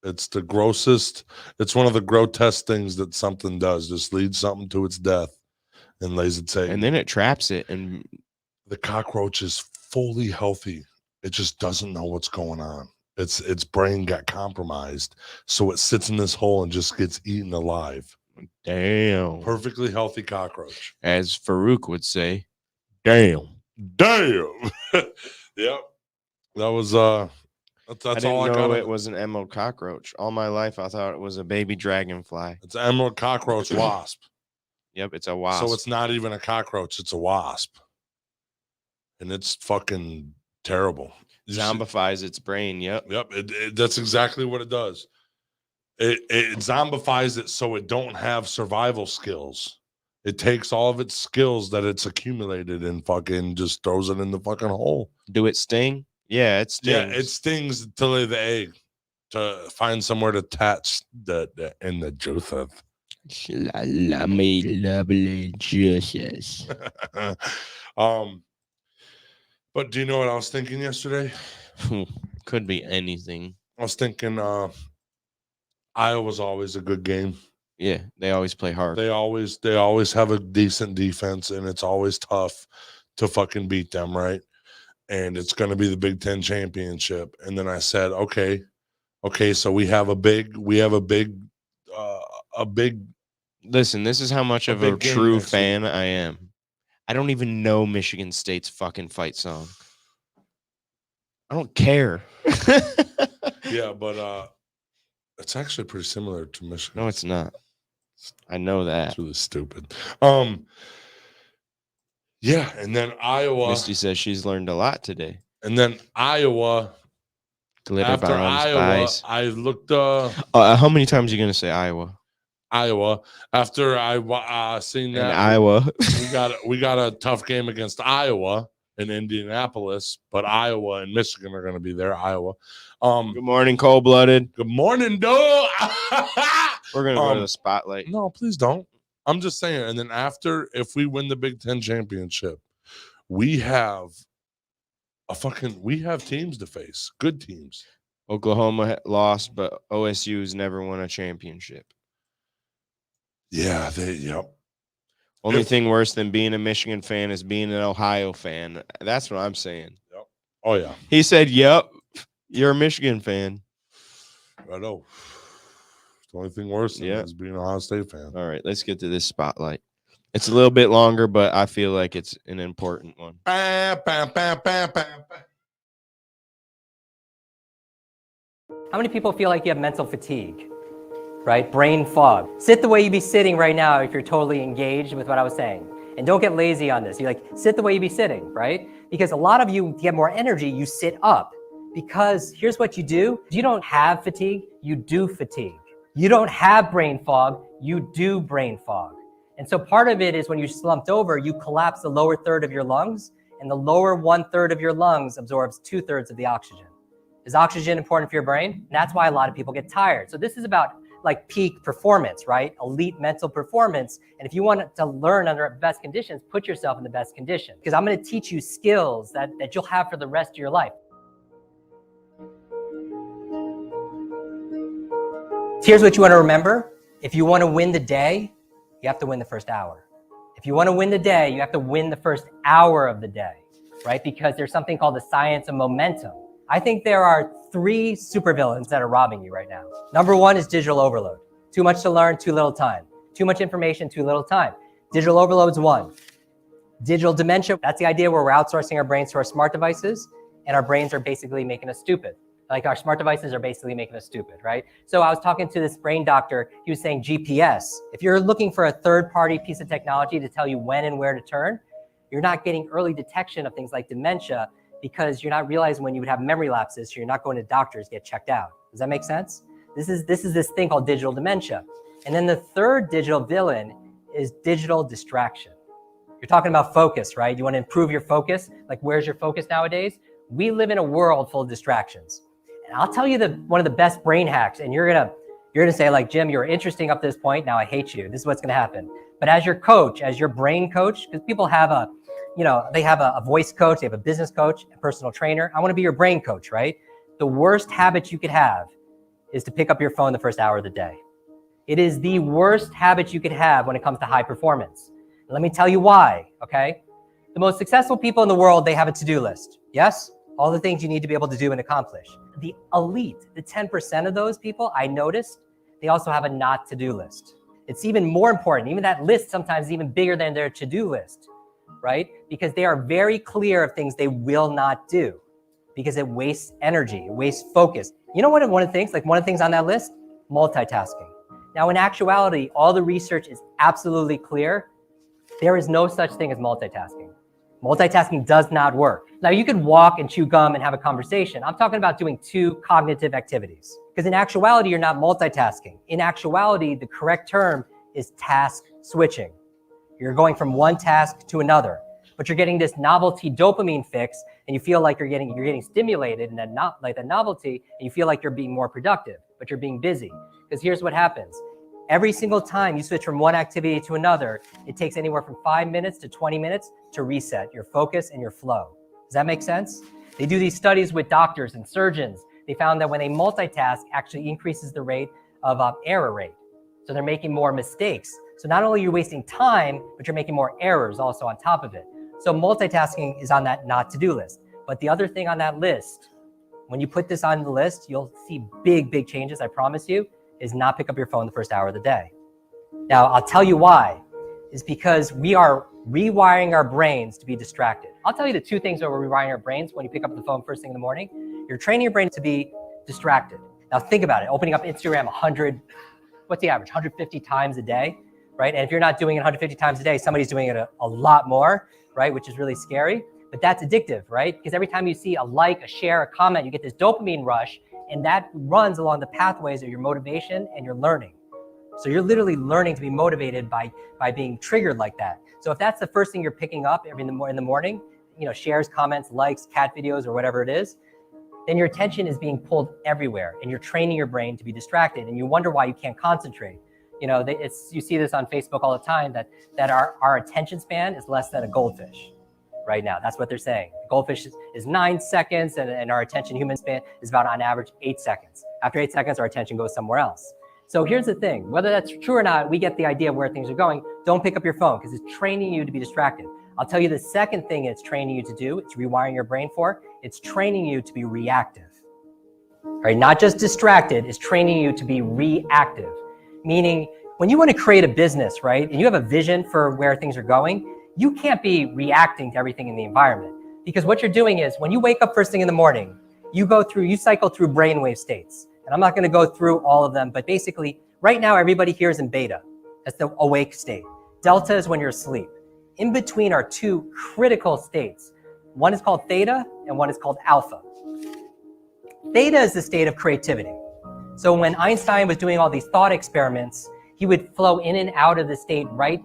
it's the grossest, it's one of the grotesque things that something does, just leads something to its death and lays its egg. And then it traps it, and The cockroach is fully healthy. It just doesn't know what's going on. Its brain got compromised, so it sits in this hole and just gets eaten alive. damn. Perfectly healthy cockroach. As Farouk would say, damn. Damn. Yep. That was that's I didn't all I know got. it was an emerald cockroach. All my life, I thought it was a baby dragonfly. It's an emerald cockroach wasp. Yep, it's a wasp. So it's not even a cockroach, it's a wasp. And it's fucking terrible. You see- zombifies its brain. Yep. Yep, that's exactly what it does. It zombifies it so it don't have survival skills. It takes all of its skills that it's accumulated and fucking just throws it in the fucking hole. Do it sting? Yeah, it stings. Yeah, it stings to lay the egg to find somewhere to attach the in the juices. Lovely juices. But do you know what I was thinking yesterday? Could be anything. I was thinking Iowa's always a good game. Yeah, they always play hard. They always have a decent defense, and it's always tough to fucking beat them, right? And it's going to be the Big Ten championship. And then I said, okay, so we have a big. Listen, this is how much A of a big game true next week. fan I am. I don't even know Michigan State's fucking fight song. I don't care. Yeah, but it's actually pretty similar to Michigan. No, it's not. I know that. It's really stupid. Yeah, and then Iowa, Misty says she's learned a lot today. and then Iowa. Glitter After bombs, Iowa, spies. I looked How many times are you gonna say Iowa? Iowa. After I seen In that, Iowa. we got a tough game against Iowa in Indianapolis, but Iowa and Michigan are going to be there. Iowa. Good morning, cold blooded. Good morning, dog. We're gonna go to the spotlight. No, please don't. I'm just saying. And then after, if we win the Big Ten championship, we have We have teams to face, good teams. Oklahoma lost, but OSU's never won a championship. Yeah, yep. Only thing worse than being a Michigan fan is being an Ohio fan. That's what I'm saying. Yep. Oh yeah. He said, "Yep, you're a Michigan fan." I know. The only thing worse than is being an Ohio State fan. All right, let's get to this spotlight. It's a little bit longer, but I feel like it's an important one. How many people feel like you have mental fatigue, right? Brain fog. Sit the way you be sitting right now if you're totally engaged with what I was saying. And don't get lazy on this. You like sit the way you be sitting, right? Because a lot of you get more energy, you sit up. Because here's what you do. You don't have fatigue, you do fatigue. You don't have brain fog, you do brain fog. And so part of it is when you're slumped over, you collapse the lower third of your lungs, and the lower 1/3 of your lungs absorbs 2/3 of the oxygen. Is oxygen important for your brain? And that's why a lot of people get tired. So this is about like peak performance, right? Elite mental performance. And if you want to learn under best conditions, put yourself in the best condition. Because I'm going to teach you skills that you'll have for the rest of your life. Here's what you want to remember. If you want to win the day, you have to win the first hour. If you want to win the day, you have to win the first hour of the day, right? Because there's something called the science of momentum. I think there are 3 supervillains that are robbing you right now. Number 1 is digital overload. Too much to learn, too little time. Too much information, too little time. Digital overload's 1. Digital dementia, that's the idea where we're outsourcing our brains to our smart devices, and our brains are basically making us stupid. Like our smart devices are basically making us stupid, right? So I was talking to this brain doctor, he was saying GPS. If you're looking for a third-party piece of technology to tell you when and where to turn, you're not getting early detection of things like dementia because you're not realizing when you would have memory lapses, so you're not going to doctors, get checked out. Does that make sense? This is this thing called digital dementia. And then the third digital villain is digital distraction. You're talking about focus, right? You want to improve your focus? Like, where's your focus nowadays? We live in a world full of distractions. And I'll tell you one of the best brain hacks, and you're gonna say like, Jim, you're interesting up to this point. Now I hate you. This is what's gonna happen. But as your coach, as your brain coach, because people have they have a voice coach, they have a business coach, a personal trainer. I want to be your brain coach, right? The worst habit you could have is to pick up your phone the first hour of the day. It is the worst habit you could have when it comes to high performance. And let me tell you why, okay? The most successful people in the world, they have a to-do list. Yes? All the things you need to be able to do and accomplish. The elite, the 10% of those people, I noticed, they also have a not to-do list. It's even more important. Even that list sometimes is even bigger than their to-do list, right? Because they are very clear of things they will not do because it wastes energy, it wastes focus. You know what one of the things on that list? Multitasking. Now, in actuality, all the research is absolutely clear. There is no such thing as multitasking. Multitasking does not work. Now, you could walk and chew gum and have a conversation. I'm talking about doing 2 cognitive activities. Because in actuality, you're not multitasking. In actuality, the correct term is task switching. You're going from one task to another, but you're getting this novelty dopamine fix, and you feel like you're getting stimulated in that novelty, and you feel like you're being more productive, but you're being busy. Because here's what happens. Every single time you switch from one activity to another, it takes anywhere from 5 minutes to 20 minutes to reset your focus and your flow. Does that make sense? They do these studies with doctors and surgeons. They found that when they multitask, actually increases the rate of error rate. So they're making more mistakes. So not only are you wasting time, but you're making more errors also on top of it. So multitasking is on that not to-do list. But the other thing on that list, when you put this on the list, you'll see big, big changes, I promise you, is not pick up your phone the first hour of the day. Now, I'll tell you why. Is because we are rewiring our brains to be distracted. I'll tell you the 2 things that we're rewiring our brains when you pick up the phone first thing in the morning. You're training your brain to be distracted. Now think about it, opening up Instagram 150 times a day, right? And if you're not doing it 150 times a day, somebody's doing it a lot more, right? Which is really scary, but that's addictive, right? Because every time you see a like, a share, a comment, you get this dopamine rush, and that runs along the pathways of your motivation and your learning. So you're literally learning to be motivated by being triggered like that. So if that's the first thing you're picking up in the morning, shares, comments, likes, cat videos, or whatever it is, then your attention is being pulled everywhere, and you're training your brain to be distracted, and you wonder why you can't concentrate. You see this on Facebook all the time, that our attention span is less than a goldfish. right now. That's what they're saying. Goldfish is 9 seconds, and our attention human span is about on average 8 seconds. After 8 seconds, our attention goes somewhere else. So here's the thing, whether that's true or not, we get the idea of where things are going. Don't pick up your phone because it's training you to be distracted. I'll tell you the second thing it's training you to do, it's rewiring your brain for, it's training you to be reactive. All right, not just distracted, it's training you to be reactive. Meaning, when you want to create a business, right, and you have a vision for where things are going, you can't be reacting to everything in the environment. Because what you're doing is, when you wake up first thing in the morning, you cycle through brainwave states. And I'm not going to go through all of them, but basically, right now, everybody here is in beta. That's the awake state. Delta is when you're asleep. In between are two critical states. One is called theta, and one is called alpha. Theta is the state of creativity. So when Einstein was doing all these thought experiments, he would flow in and out of the state right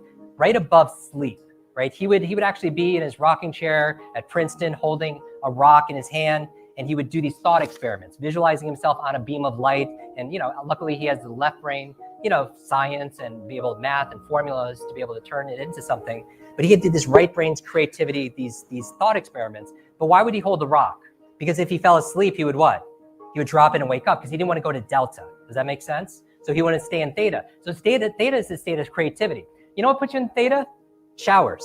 above sleep, right? He would actually be in his rocking chair at Princeton holding a rock in his hand, and he would do these thought experiments, visualizing himself on a beam of light. And, luckily he has the left brain, science and be able to math and formulas to be able to turn it into something. But he did this right brain's creativity, these thought experiments. But why would he hold the rock? Because if he fell asleep, he would what? He would drop it and wake up because he didn't want to go to delta. Does that make sense? So he wanted to stay in theta. So theta is the state of creativity. You know what puts you in theta? Showers.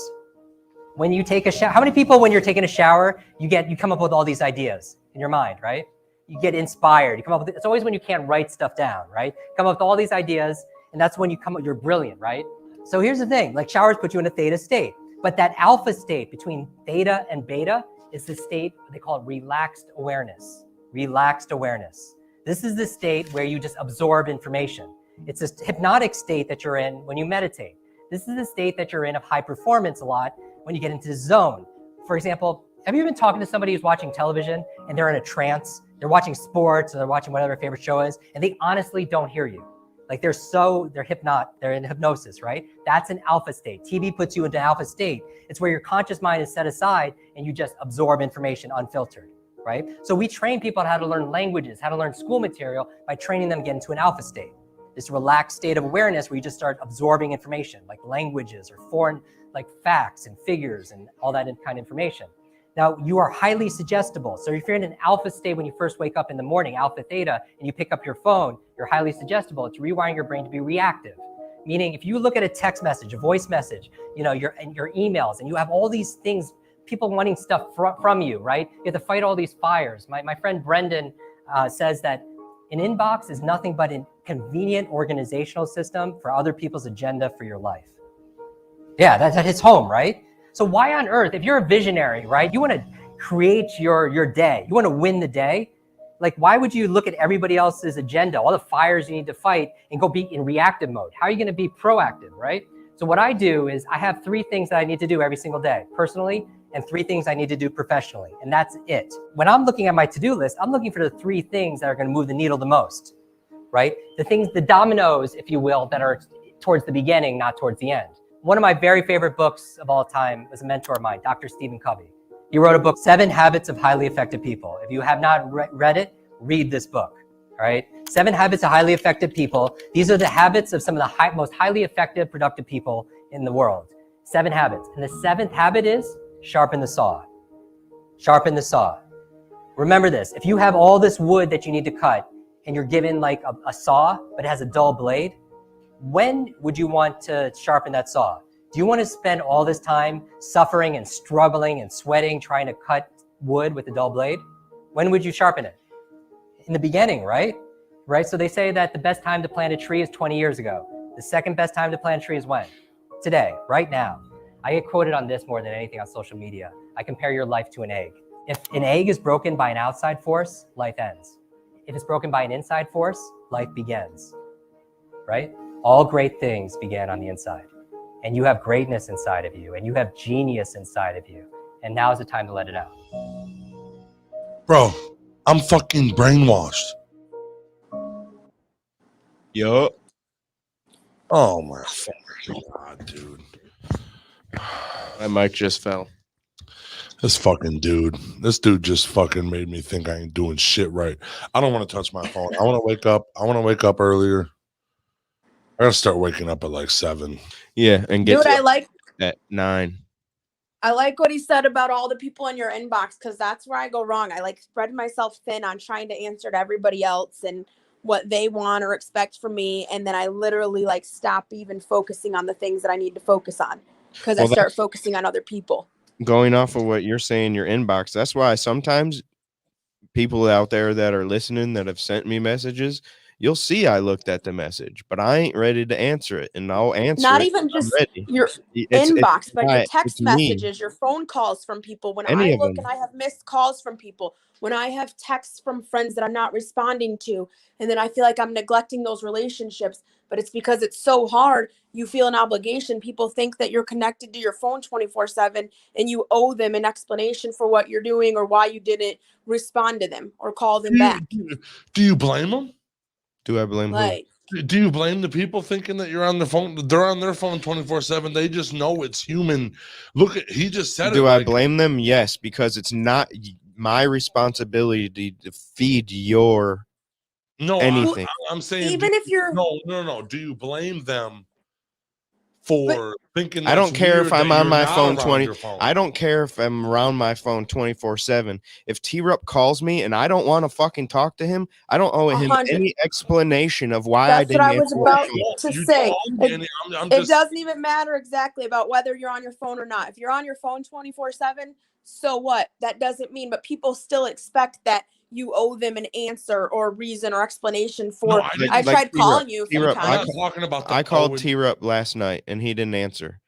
When you take a shower, how many people when you're taking a shower, you come up with all these ideas in your mind, right? You get inspired. You come up with, it's always when you can't write stuff down, right? Come up with all these ideas, and that's when you're brilliant, right? So here's the thing, like showers put you in a theta state, but that alpha state between theta and beta is the state they call it relaxed awareness. Relaxed awareness. This is the state where you just absorb information. It's a hypnotic state that you're in when you meditate. This is the state that you're in of high performance a lot when you get into the zone. For example, have you been talking to somebody who's watching television and they're in a trance? They're watching sports or they're watching whatever their favorite show is, and they honestly don't hear you. Like they're in hypnosis, right? That's an alpha state. TV puts you into alpha state. It's where your conscious mind is set aside and you just absorb information unfiltered, right? So we train people on how to learn languages, how to learn school material by training them to get into an alpha state. This relaxed state of awareness where you just start absorbing information like languages or foreign, like facts and figures and all that kind of information. Now, you are highly suggestible. So if you're in an alpha state when you first wake up in the morning, alpha theta, and you pick up your phone, you're highly suggestible. It's rewiring your brain to be reactive. Meaning if you look at a text message, a voice message, your emails, and you have all these things, people wanting stuff from you, right? You have to fight all these fires. My friend Brendan says that an inbox is nothing but a convenient organizational system for other people's agenda for your life. Yeah, that hits home, right? So why on earth, if you're a visionary, right, you want to create your day, you want to win the day, like why would you look at everybody else's agenda, all the fires you need to fight and go be in reactive mode? How are you going to be proactive, right? So what I do is I have 3 things that I need to do every single day, personally, and 3 things I need to do professionally, and that's it. When I'm looking at my to-do list, I'm looking for the 3 things that are going to move the needle the most, right? The dominoes, if you will, that are towards the beginning, not towards the end. One of my very favorite books of all time was a mentor of mine, Dr. Stephen Covey. He wrote a book, 7 Habits of Highly Effective People. If you have not read it, read this book, all right? 7 Habits of Highly Effective People. These are the habits of some of the most highly effective, productive people in the world. 7 habits. And the 7th habit is sharpen the saw. Sharpen the saw. Remember this, if you have all this wood that you need to cut and you're given like a saw, but it has a dull blade, when would you want to sharpen that saw? Do you want to spend all this time suffering and struggling and sweating trying to cut wood with a dull blade? When would you sharpen it? In the beginning, right? Right? So they say that the best time to plant a tree is 20 years ago. The second best time to plant a tree is when? Today, right now. I get quoted on this more than anything on social media. I compare your life to an egg. If an egg is broken by an outside force, life ends. If it's broken by an inside force, life begins, right? All great things began on the inside, and you have greatness inside of you, and you have genius inside of you, and now is the time to let it out. Bro, I'm fucking brainwashed. Yup. Oh my fucking God, dude. My mic just fell. This dude just fucking made me think I ain't doing shit right. I don't want to touch my phone. I want to wake up earlier. I gotta start waking up at like 7. Yeah, and get Dude, I like at 9. I like what he said about all the people in your inbox, because that's where I go wrong. I like spread myself thin on trying to answer to everybody else and what they want or expect from me. And then I literally like stop even focusing on the things that I need to focus on, because I start focusing on other people. Going off of what you're saying, your inbox, that's why sometimes people out there that are listening that have sent me messages, you'll see I looked at the message, but I ain't ready to answer it, and I'll answer Not it even when I'm just ready. your It's inbox, but your not- text it's me. messages, your phone calls from people. When Any I of look them. and I have missed calls from people, when I have texts from friends that I'm not responding to, and then I feel like I'm neglecting those relationships, but it's because it's so hard. You feel an obligation. People think that you're connected to your phone 24/7 and you owe them an explanation for what you're doing or why you didn't respond to them or call them back. Do you blame them? Do I blame who? Like, Do you blame the people thinking that you're on their phone? They're on their phone 24/7. They just know it's human. Look at, he just said it. Do I like, blame them? Yes, because it's not my responsibility to feed your no, anything. I'm saying, even if you're no. Do you blame them for thinking? I don't care if I'm on my phone 20. Your phone? I don't care if I'm around my phone 24/7. If T-Rup calls me and I don't want to fucking talk to him, I don't owe him 100. any explanation of why That's I what didn't I was answer about that shit. to say. I'm It just, doesn't even matter exactly about whether you're on your phone or not. If you're on your phone 24/7, so what? That doesn't mean, but people still expect that you owe them an answer or reason or explanation for. No, I didn't. I Like tried T-Rup. calling you a few T-Rup, I'm not times. talking about. I called T-Rup last night and he didn't answer.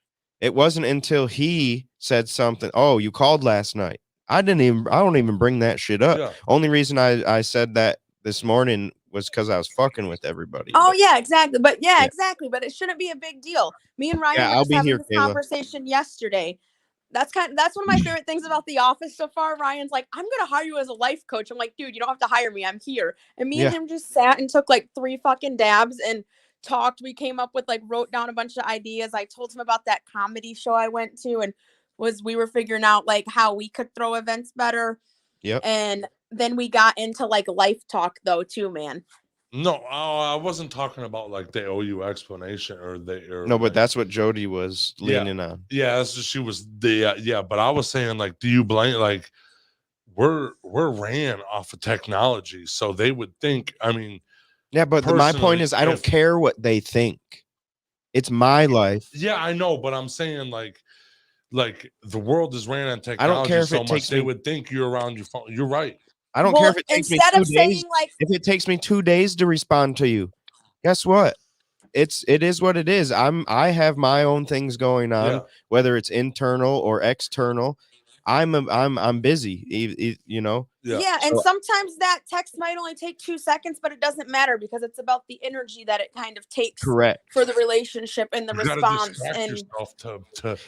It wasn't until he said something. Oh, you called last night. I don't even bring that shit up. Yeah. Only reason I said that this morning was because I was fucking with everybody. Oh but- yeah, exactly. But Yeah. exactly. But it shouldn't be a big deal. Me and Ryan Yeah, were I'll just be having here, this Kayla. conversation yesterday. That's one of my favorite things about The Office so far. Ryan's like, I'm gonna hire you as a life coach. I'm like, dude, you don't have to hire me. I'm here. And me and him just sat and took like 3 fucking dabs and talked. We came up with wrote down a bunch of ideas. I told him about that comedy show I went to and we were figuring out how we could throw events better. Yep. And then we got into life talk though too, man. No, I wasn't talking about they owe you explanation or No, but that's what Jody was leaning on. Yeah, that's just, she was but I was saying do you blame we're ran off of technology, so they would think, I mean, yeah, but my point is I don't care what they think. It's my life. Yeah, I know, but I'm saying the world is ran on technology. I don't care if so it takes much they would think you're around your phone. You're right. I don't care if it takes me 2 days. If it takes me 2 days to respond to you, guess what? It is what it is. I have my own things going on, whether it's internal or external. I'm busy, you know. Yeah, and sometimes that text might only take 2 seconds, but it doesn't matter because it's about the energy that it kind of takes for the relationship and the response.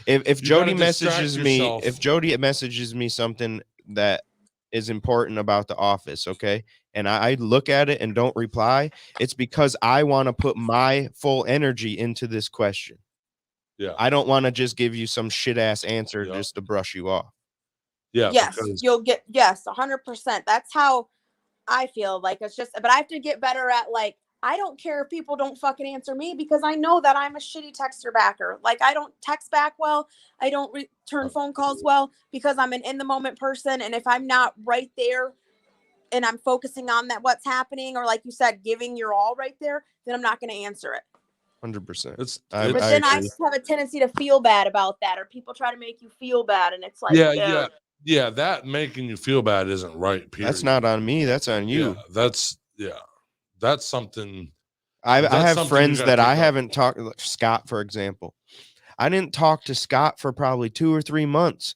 And if Jody messages me something that is important about The Office, okay, and I look at it and don't reply, it's because I want to put my full energy into this question. Yeah, I don't want to just give you some shit ass answer just to brush you off. Yeah, yes, you'll get 100%. That's how I feel. It's just, but I have to get better at I don't care if people don't fucking answer me because I know that I'm a shitty texter backer. I don't text back well. I don't return phone calls well because I'm an in the moment person. And if I'm not right there and I'm focusing on what's happening, or like you said, giving your all right there, then I'm not going to answer it. 100%. But then I have a tendency to feel bad about that, or people try to make you feel bad. And it's yeah, that making you feel bad isn't right. Period. That's not on me. That's on you. That's something. I have friends that I haven't talked. Scott, for example, I didn't talk to Scott for probably 2 or 3 months,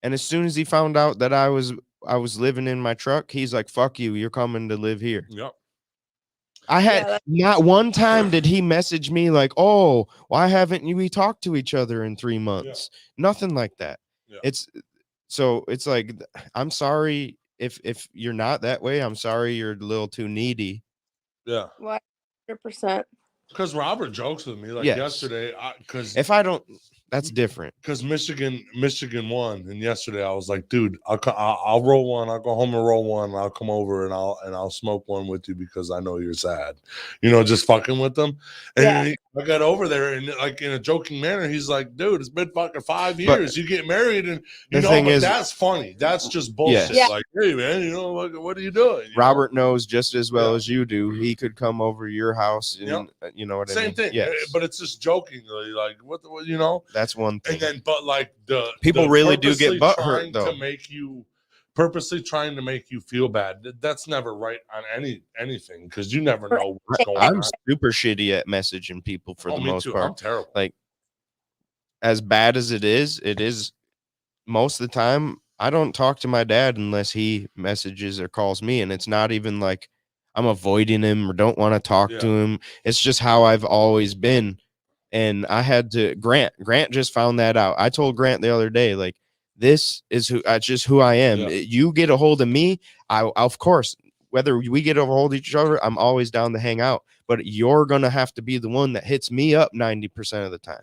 and as soon as he found out that I was living in my truck, he's like, "Fuck you, you're coming to live here." Yep. I had not one time did he message me like, "Oh, why haven't we talked to each other in 3 months?" Nothing like that. Yeah. It's I'm sorry if you're not that way. I'm sorry you're a little too needy. Yeah. 100%. Because Robert jokes with me yesterday. Because if I don't, That's different. Because Michigan won, and yesterday I was like, dude, I'll roll one. I'll go home and roll one. And I'll come over and I'll smoke one with you because I know you're sad. Just fucking with them. And I got over there and like in a joking manner, he's like, dude, it's been fucking 5 years. You get married and that's funny. That's just bullshit. Yeah. Like, hey man, what are you doing? Robert knows just as well as you do. He could come over your house and you know what I mean? Same thing. Yes. But it's just jokingly, like what That's one thing. And then, but like people really do purposely get trying butthurt though. Purposely trying to make you feel bad. That's never right on anything because you never know what's going on. I'm super shitty at messaging people for the most part. I'm terrible. Like as bad as it is most of the time. I don't talk to my dad unless he messages or calls me, and it's not even like I'm avoiding him or don't want to talk to him. It's just how I've always been. And I had to Grant just found that out. I told Grant the other day, like, this is just who I am. You get a hold of me, I of course, whether we get a hold of each other, I'm always down to hang out. But you're gonna have to be the one that hits me up 90% of the time.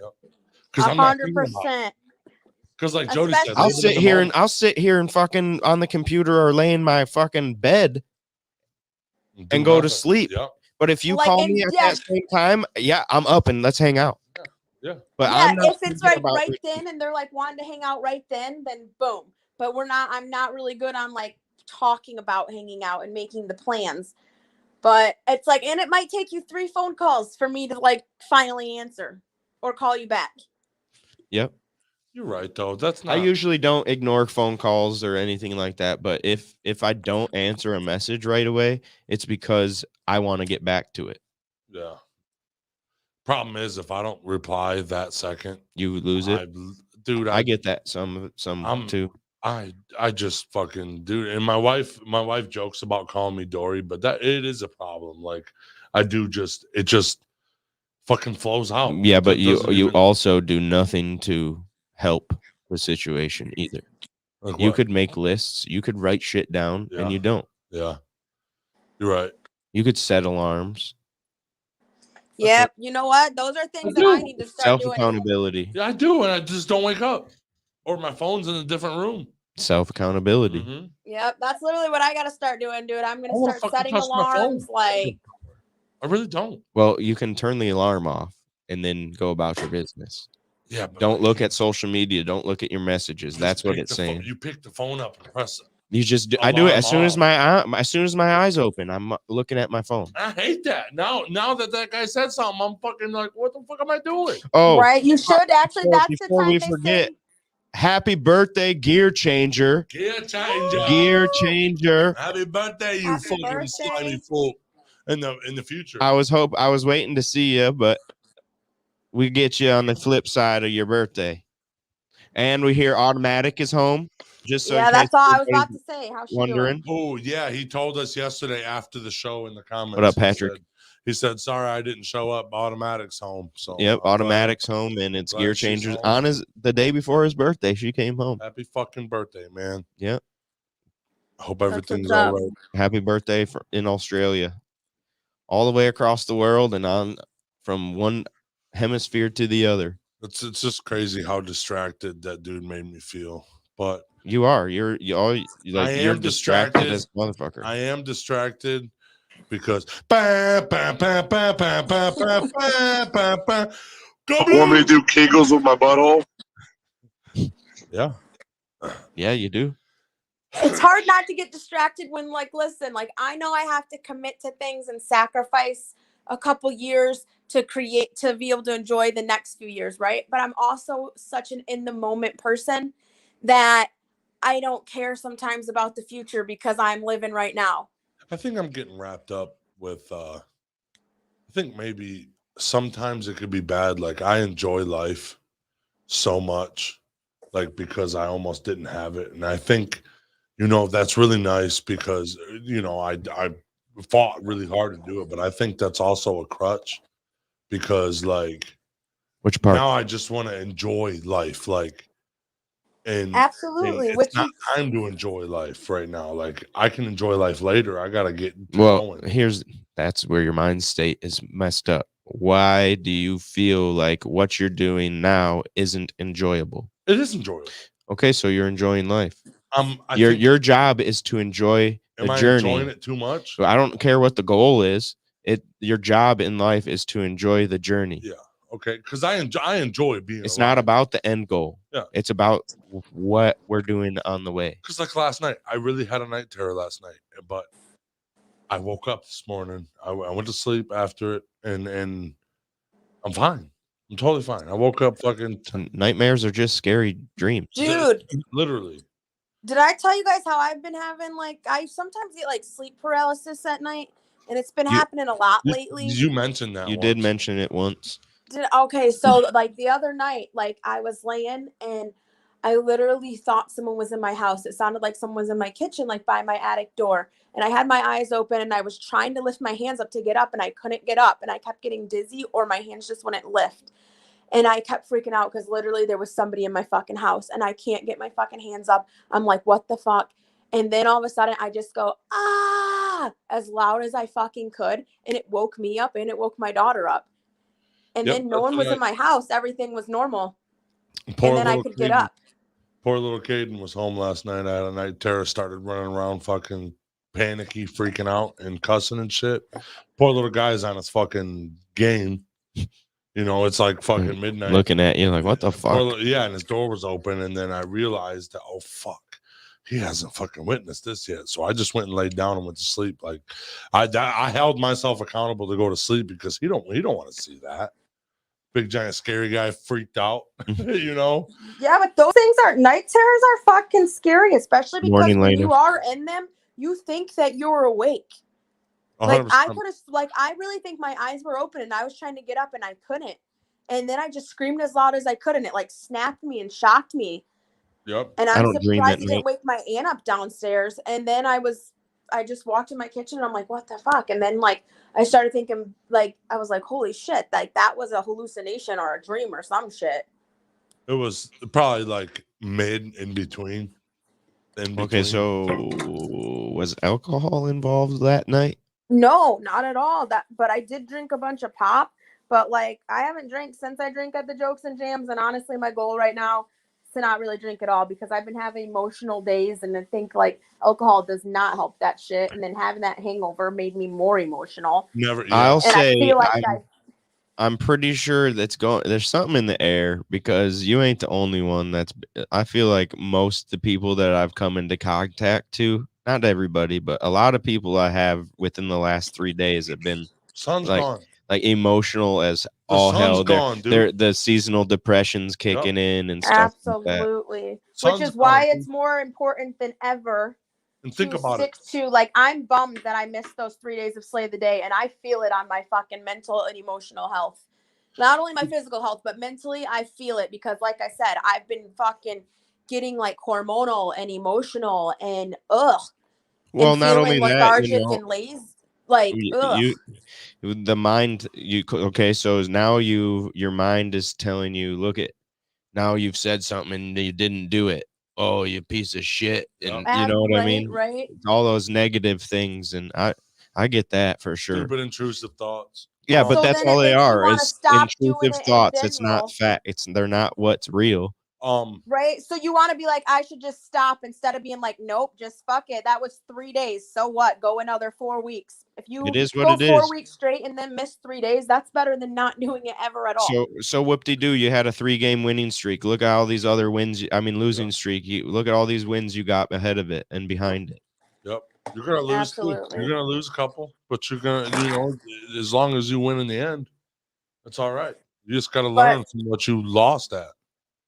Because 100%. Because like Jody said, I'll sit here and fucking on the computer or lay in my fucking bed and go to sleep. Yeah. But if you call me at that same time, I'm up and let's hang out. Yeah. But if it's right then and they're like wanting to hang out right then boom. But I'm not really good on like talking about hanging out and making the plans. But it's like, and it might take you 3 phone calls for me to like finally answer or call you back. Yep. You're right though. That's not. I usually don't ignore phone calls or anything like that, but if I don't answer a message right away, it's because I want to get back to it. Yeah. Problem is, if I don't reply that second, you lose it. Dude, I get that some too. I just fucking dude, and my wife jokes about calling me Dory, but that it is a problem. Like it just fucking flows out. Yeah, but you also do nothing to help the situation either. Like you could make lists, you could write shit down, and you don't. Yeah, you're right. You could set alarms. Yep. You know what? Those are things that I need to start doing. Self-accountability. Yeah, I do, and I just don't wake up. Or my phone's in a different room. Self-accountability. Mm-hmm. Yep, that's literally what I got to start doing, dude. I'm going to start setting alarms. Like, I really don't. Well, you can turn the alarm off and then go about your business. Yeah. But don't look at social media. Don't look at your messages. That's what it's saying. You pick the phone up and press it. You just do. I do it as soon as my eyes open. I'm looking at my phone. I hate that. Now that guy said something, I'm fucking like, what the fuck am I doing? Oh, right. You should actually. That's before the time we forget. Happy birthday, Gear Changer. Gear Changer. Gear Changer. Happy birthday, you fucking slimy fool. In the future. I was waiting to see you, but we get you on the flip side of your birthday. And we hear Automatic is home. Just so that's all I was about to say. How's she wondering? Oh, yeah. He told us yesterday after the show in the comments. What up, Patrick? He said, sorry, I didn't show up. Automatic's home. So yep, Automatic's home, and it's Gear Changers on the day before his birthday. She came home. Happy fucking birthday, man. Yep. I hope everything's all right. Happy birthday in Australia. All the way across the world and on from one hemisphere to the other. It's just crazy how distracted that dude made me feel. But you are. You're distracted as a motherfucker. I am distracted because Want me to do Kegels with my butthole? Yeah. Yeah, you do. It's hard not to get distracted when, like, listen, like, I know I have to commit to things and sacrifice a couple years to be able to enjoy the next few years, right? But I'm also such an in the moment person that I don't care sometimes about the future because I'm living right now. I think I'm getting wrapped up with I think maybe sometimes it could be bad. Like I enjoy life so much, like because I almost didn't have it. And I think, that's really nice because, I fought really hard to do it, but I think that's also a crutch because like which part? Now I just want to enjoy life. Like, and absolutely, it's not time to enjoy life right now. Like I can enjoy life later. I gotta get going. That's where your mind state is messed up. why do you feel like what you're doing now isn't enjoyable? It is enjoyable. Okay, so you're enjoying life. I think, Your job is to enjoy the am I journey. enjoying it too much? I don't care what the goal is. Your job in life is to enjoy the journey. Yeah. Okay. Because I enjoy being. It's alive. not about the end goal. Yeah. It's about what we're doing on the way. Because like last night, I really had a night terror last night, but I woke up this morning. I went to sleep after it, and I'm fine. I'm totally fine. I woke up fucking Nightmares are just scary dreams. Dude, literally. did I tell you guys how I've been having like I sometimes get like sleep paralysis at night, and it's been happening a lot lately. You mentioned that. You did mention it once. Okay, so like the other night, like I was laying and I literally thought someone was in my house. It sounded like someone was in my kitchen, like by my attic door. And I had my eyes open and I was trying to lift my hands up to get up and I couldn't get up and I kept getting dizzy or my hands just wouldn't lift. And I kept freaking out because literally there was somebody in my fucking house and I can't get my fucking hands up. I'm like, what the fuck? And then all of a sudden I just go, ah, as loud as I fucking could. And it woke me up and it woke my daughter up. And then no one was in my house. Everything was normal. And then I could get up. Poor little Caden was home last night. I had a night terror, started running around fucking panicky, freaking out and cussing and shit. Poor little guy's on his fucking game. You know, it's like fucking midnight. Looking at you like, what the fuck? Yeah, and his door was open. And then I realized that, oh, fuck. He hasn't fucking witnessed this yet. So I just went and laid down and went to sleep. Like I held myself accountable to go to sleep because he don't want to see that. Big giant scary guy freaked out, you know? Yeah, but those things night terrors are fucking scary, especially because when you are in them, you think that you're awake. 100%. Like I really think my eyes were open and I was trying to get up and I couldn't. And then I just screamed as loud as I could and it like snapped me and shocked me. Yep. And I'm surprised it didn't wake my aunt up downstairs. And then I just walked in my kitchen and I'm like, what the fuck? And then like I started thinking, like, I was like, holy shit, like that was a hallucination or a dream or some shit. It was probably like mid in between. Okay, so was alcohol involved that night? No, not at all. But I did drink a bunch of pop, but like I haven't drank since I drink at the Jokes and Jams. And honestly, my goal right now is to not really drink at all because I've been having emotional days and I think like alcohol does not help that shit. And then having that hangover made me more emotional. Never. Yeah. I'll say I'm pretty sure there's something in the air because you ain't the only one I feel like most of the people that I've come into contact to, not everybody, but a lot of people I have within the last 3 days have been gone. Like emotional as all hell. The seasonal depression's kicking in and stuff. Absolutely. Like which is why it's more important than ever. And think about it. Like I'm bummed that I missed those 3 days of Slay the Day and I feel it on my fucking mental and emotional health. Not only my physical health, but mentally I feel it because like I said, I've been fucking getting like hormonal and emotional and well, and not only lethargic that, and lazy. Like the mind so now your mind is telling you, look at now you've said something and you didn't do it. Oh, you piece of shit. And you know what I mean? Right. All those negative things. And I get that for sure. Stupid intrusive thoughts. Yeah, but that's all they are is intrusive thoughts. It's not fact. They're not what's real. Right. So you want to be like, I should just stop instead of being like, nope, just fuck it. That was 3 days. So what? Go another 4 weeks. If you go 4 weeks straight and then miss 3 days, that's better than not doing it ever at all. So whoop-de-doo, you had a 3-game winning streak. Look at all these other wins. Losing streak. Look at all these wins you got ahead of it and behind it. Yep. You're gonna lose. Absolutely. You're gonna lose a couple, but you're gonna, as long as you win in the end, that's all right. You just gotta learn from what you lost at.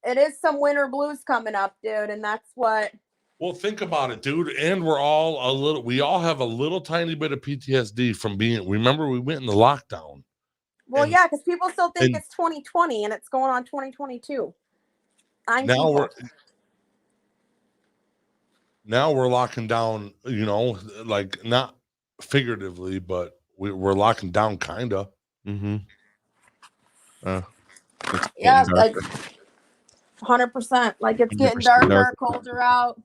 It is some winter blues coming up, dude, and that's what. Well, think about it, dude. And we all have a little tiny bit of PTSD from remember we went in the lockdown. Well, yeah, because people still think it's 2020 and it's going on 2022. Now we're locking down, like not figuratively, but we're locking down kind of. Mm-hmm. Yeah, like 100%. Like it's getting darker, colder out.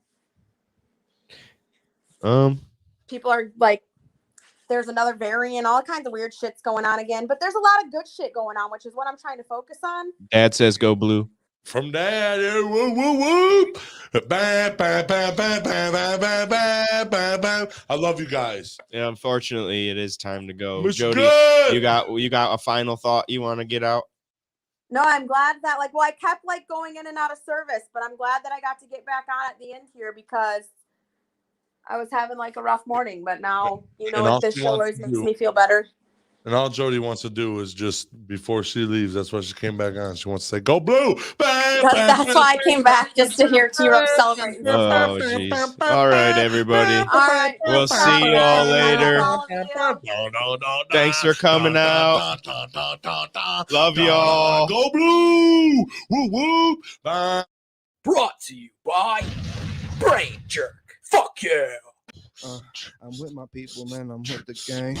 People are like there's another variant, all kinds of weird shit's going on again. But there's a lot of good shit going on, which is what I'm trying to focus on. Dad says go blue. From Dad, whoop, whoop, whoop. Bam, bam, bam, bam, bam, bam, bam, bam, bam, bam. I love you guys. Yeah, unfortunately, it is time to go. Mr. Jody, Good. you got a final thought you want to get out? No, I'm glad that I kept going in and out of service, but I'm glad that I got to get back on at the end here because I was having a rough morning. But now, this show always makes me feel better. And all Jody wants to do is just before she leaves, that's why she came back on. She wants to say, "Go blue!" That's why I came back, just to hear T-Rex celebrating. Oh, jeez. All right, everybody. All right. We'll see y'all later. Thanks for coming out. Love y'all. Go blue! Woo woo! Bye. Brought to you by Brain Jerk. Fuck yeah. I'm with my people, man. I'm with the gang.